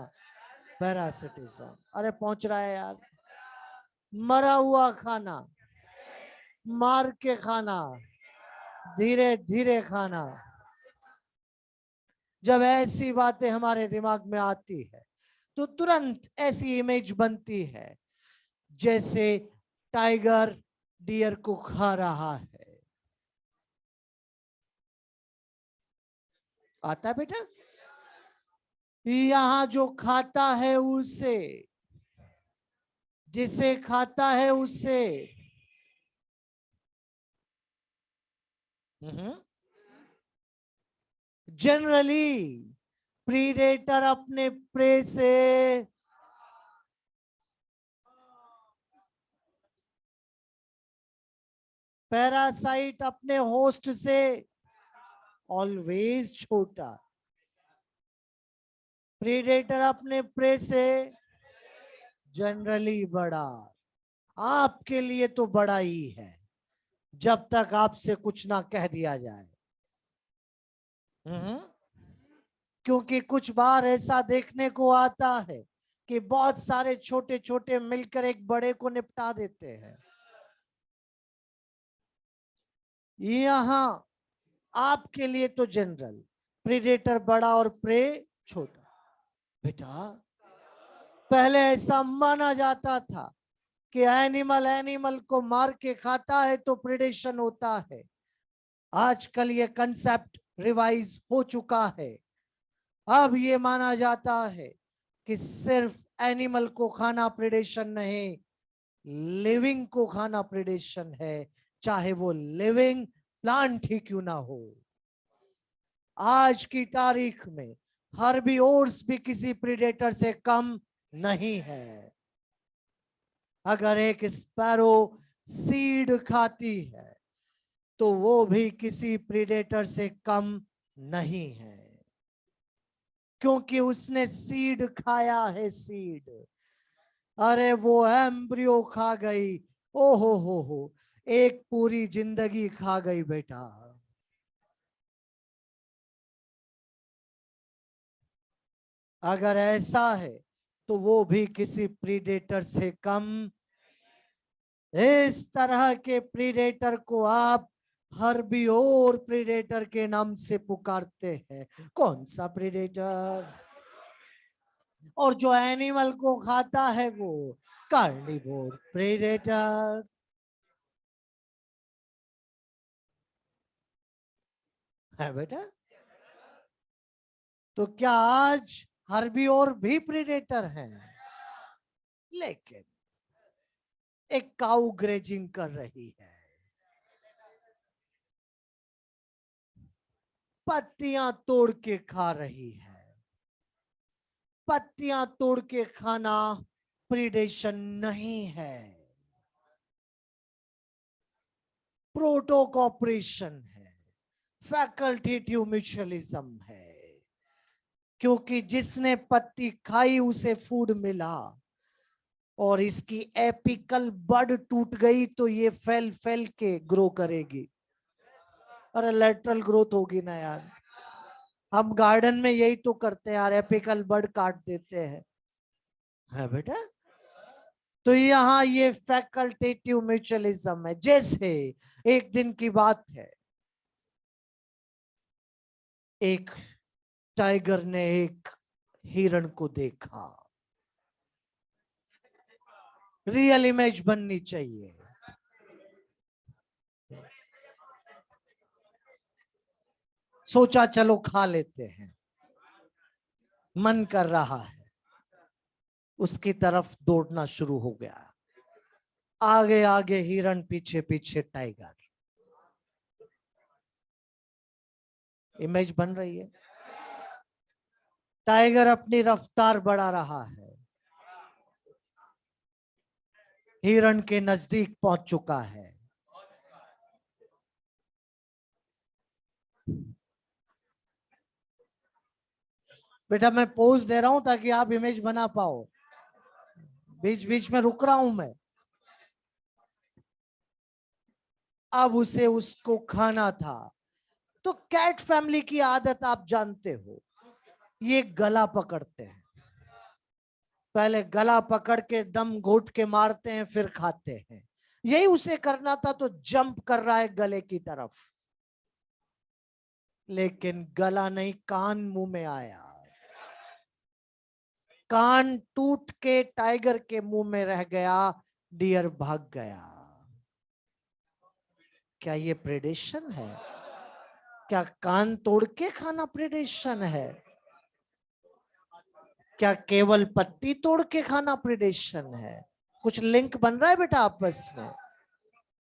Speaker 1: पैरासिटिज्म। अरे पहुंच रहा है यार। मरा हुआ खाना, मार के खाना, धीरे धीरे खाना। जब ऐसी बातें हमारे दिमाग में आती है तो तुरंत ऐसी इमेज बनती है जैसे टाइगर डियर को खा रहा है। आता है बेटा? यहां जो खाता है उसे, जिसे खाता है उसे। जनरली प्रीडेटर अपने प्रे से, पैरासाइट अपने होस्ट से ऑलवेज छोटा, प्रीडेटर अपने प्रे से जनरली बड़ा। आपके लिए तो बड़ा ही है जब तक आपसे कुछ ना कह दिया जाए। क्योंकि कुछ बार ऐसा देखने को आता है कि बहुत सारे छोटे छोटे मिलकर एक बड़े को निपटा देते हैं। यहां आपके लिए तो जनरल, प्रीडेटर बड़ा और प्रे छोटा। बेटा पहले ऐसा माना जाता था कि एनिमल एनिमल को मार के खाता है तो प्रिडेशन होता है। आजकल ये कंसेप्ट रिवाइज हो चुका है। अब ये माना जाता है कि सिर्फ एनिमल को खाना प्रिडेशन नहीं, लिविंग को खाना प्रिडेशन है, चाहे वो लिविंग प्लांट ही क्यों ना हो। आज की तारीख में हर्बीवोर्स भी किसी प्रीडेटर से कम नहीं है। अगर एक स्पैरो सीड खाती है तो वो भी किसी प्रीडेटर से कम नहीं है, क्योंकि उसने सीड खाया है। सीड, अरे वो एम्ब्रियो खा गई, ओ हो, एक पूरी जिंदगी खा गई बेटा। अगर ऐसा है तो वो भी किसी प्रीडेटर से कम। इस तरह के प्रीडेटर को आप हर्बी और प्रेडेटर के नाम से पुकारते हैं। कौन सा प्रेडेटर? और जो एनिमल को खाता है वो कार्निवोर प्रेडेटर। है बेटा? तो क्या आज हर्बी और भी प्रेडेटर हैं? लेकिन एक काऊ ग्रेजिंग कर रही है, पत्तियां तोड़ के खा रही है। पत्तियां तोड़ के खाना प्रीडेशन नहीं है, प्रोटो कॉपरेशन है, फैकल्टेटिव म्यूचुअलिज्म है। क्योंकि जिसने पत्ती खाई उसे फूड मिला, और इसकी एपिकल बड टूट गई तो ये फैल फैल के ग्रो करेगी। अरे लेटरल ग्रोथ होगी ना यार। हम गार्डन में यही तो करते हैं यार, एपिकल बड काट देते हैं। है बेटा? तो यहाँ ये फैकल्टेटिव म्यूचुअलिज्म है। जैसे एक दिन की बात है, एक टाइगर ने एक हिरण को देखा। रियल इमेज बननी चाहिए। सोचा चलो खा लेते हैं, मन कर रहा है, उसकी तरफ दौड़ना शुरू हो गया। आगे आगे हिरण, पीछे पीछे टाइगर। इमेज बन रही है। टाइगर अपनी रफ्तार बढ़ा रहा है, हिरण के नजदीक पहुंच चुका है। बेटा मैं पोज दे रहा हूं ताकि आप इमेज बना पाओ, बीच बीच में रुक रहा हूं मैं। अब उसे उसको खाना था। तो कैट फैमिली की आदत आप जानते हो, ये गला पकड़ते हैं। पहले गला पकड़ के दम घोट के मारते हैं, फिर खाते हैं। यही उसे करना था, तो जंप कर रहा है गले की तरफ। लेकिन गला नहीं, कान मुंह में आया। कान टूट के टाइगर के मुंह में रह गया। डियर भाग गया। क्या ये प्रेडेशन है? क्या कान तोड़ के खाना प्रेडेशन है? क्या केवल पत्ती तोड़ के खाना प्रेडेशन है? कुछ लिंक बन रहा है बेटा आपस में?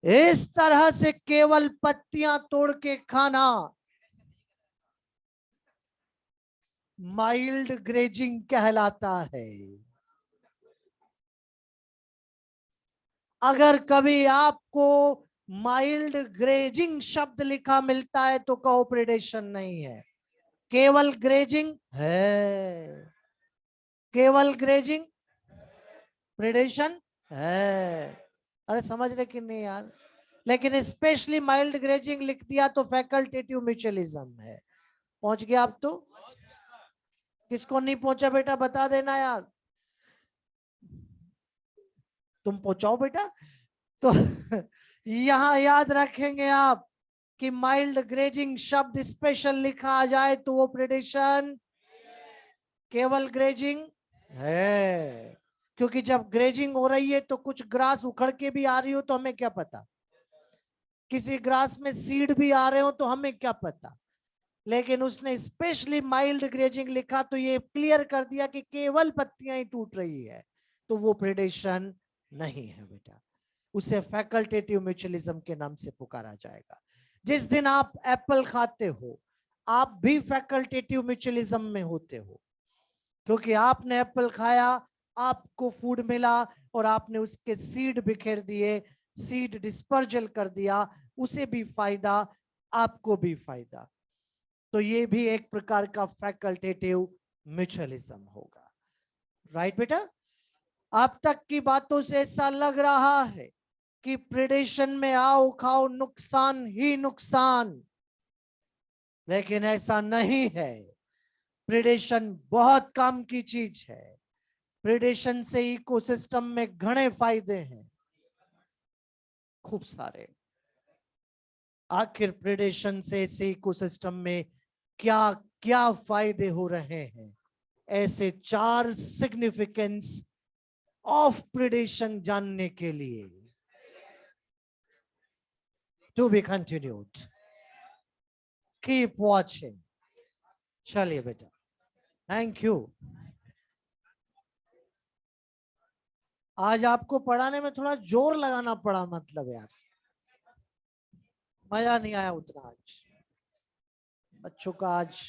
Speaker 1: इस तरह से केवल पत्तियां तोड़ के खाना माइल्ड ग्रेजिंग कहलाता है। अगर कभी आपको माइल्ड ग्रेजिंग शब्द लिखा मिलता है तो कहो प्रेडेशन नहीं है, केवल ग्रेजिंग है। केवल ग्रेजिंग प्रेडेशन है। अरे समझ रहे कि नहीं यार? लेकिन स्पेशली माइल्ड ग्रेजिंग लिख दिया तो फैकल्टेटिव म्यूचुअलिज्म है। पहुंच गया आप तो? किसको नहीं पहुंचा बेटा बता देना यार, तुम पहुंचाओ बेटा। तो यहां याद रखेंगे आप कि माइल्ड ग्रेजिंग शब्द स्पेशल लिखा आ जाए तो वो प्रेडेशन, केवल ग्रेजिंग है। क्योंकि जब ग्रेजिंग हो रही है तो कुछ ग्रास उखड़ के भी आ रही हो तो हमें क्या पता, किसी ग्रास में सीड भी आ रहे हो तो हमें क्या पता। लेकिन उसने स्पेशली माइल्ड ग्रेजिंग लिखा तो ये क्लियर कर दिया कि केवल पत्तियां ही टूट रही है, तो वो प्रेडेशन नहीं है बेटा। उसे फैकल्टेटिव म्यूचुअलिज्म के नाम से पुकारा जाएगा। जिस दिन आप एप्पल खाते हो, आप भी फैकल्टेटिव म्यूचुअलिज्म में होते हो, क्योंकि आपने एप्पल खाया, आपको फूड मिला, और आपने उसके सीड बिखेर दिए, सीड डिस्पर्जल कर दिया, उसे भी फायदा, आपको भी फायदा। तो ये भी एक प्रकार का फैकल्टेटिव म्यूचुअलिज्म होगा। राइट बेटा? अब तक की बातों से ऐसा लग रहा है कि प्रेडेशन में आओ खाओ नुकसान ही नुकसान, लेकिन ऐसा नहीं है। प्रेडेशन बहुत काम की चीज है। प्रेडेशन से इकोसिस्टम में घने फायदे हैं, खूब सारे। आखिर प्रेडेशन से इस इकोसिस्टम में क्या क्या फायदे हो रहे हैं, ऐसे 4 सिग्निफिकेंस ऑफ प्रेडेशन जानने के लिए to be continued. Keep watching. चलिए बेटा, थैंक यू। आज आपको पढ़ाने में थोड़ा जोर लगाना पड़ा, मतलब यार मजा नहीं आया उतना। आज बच्चों का आज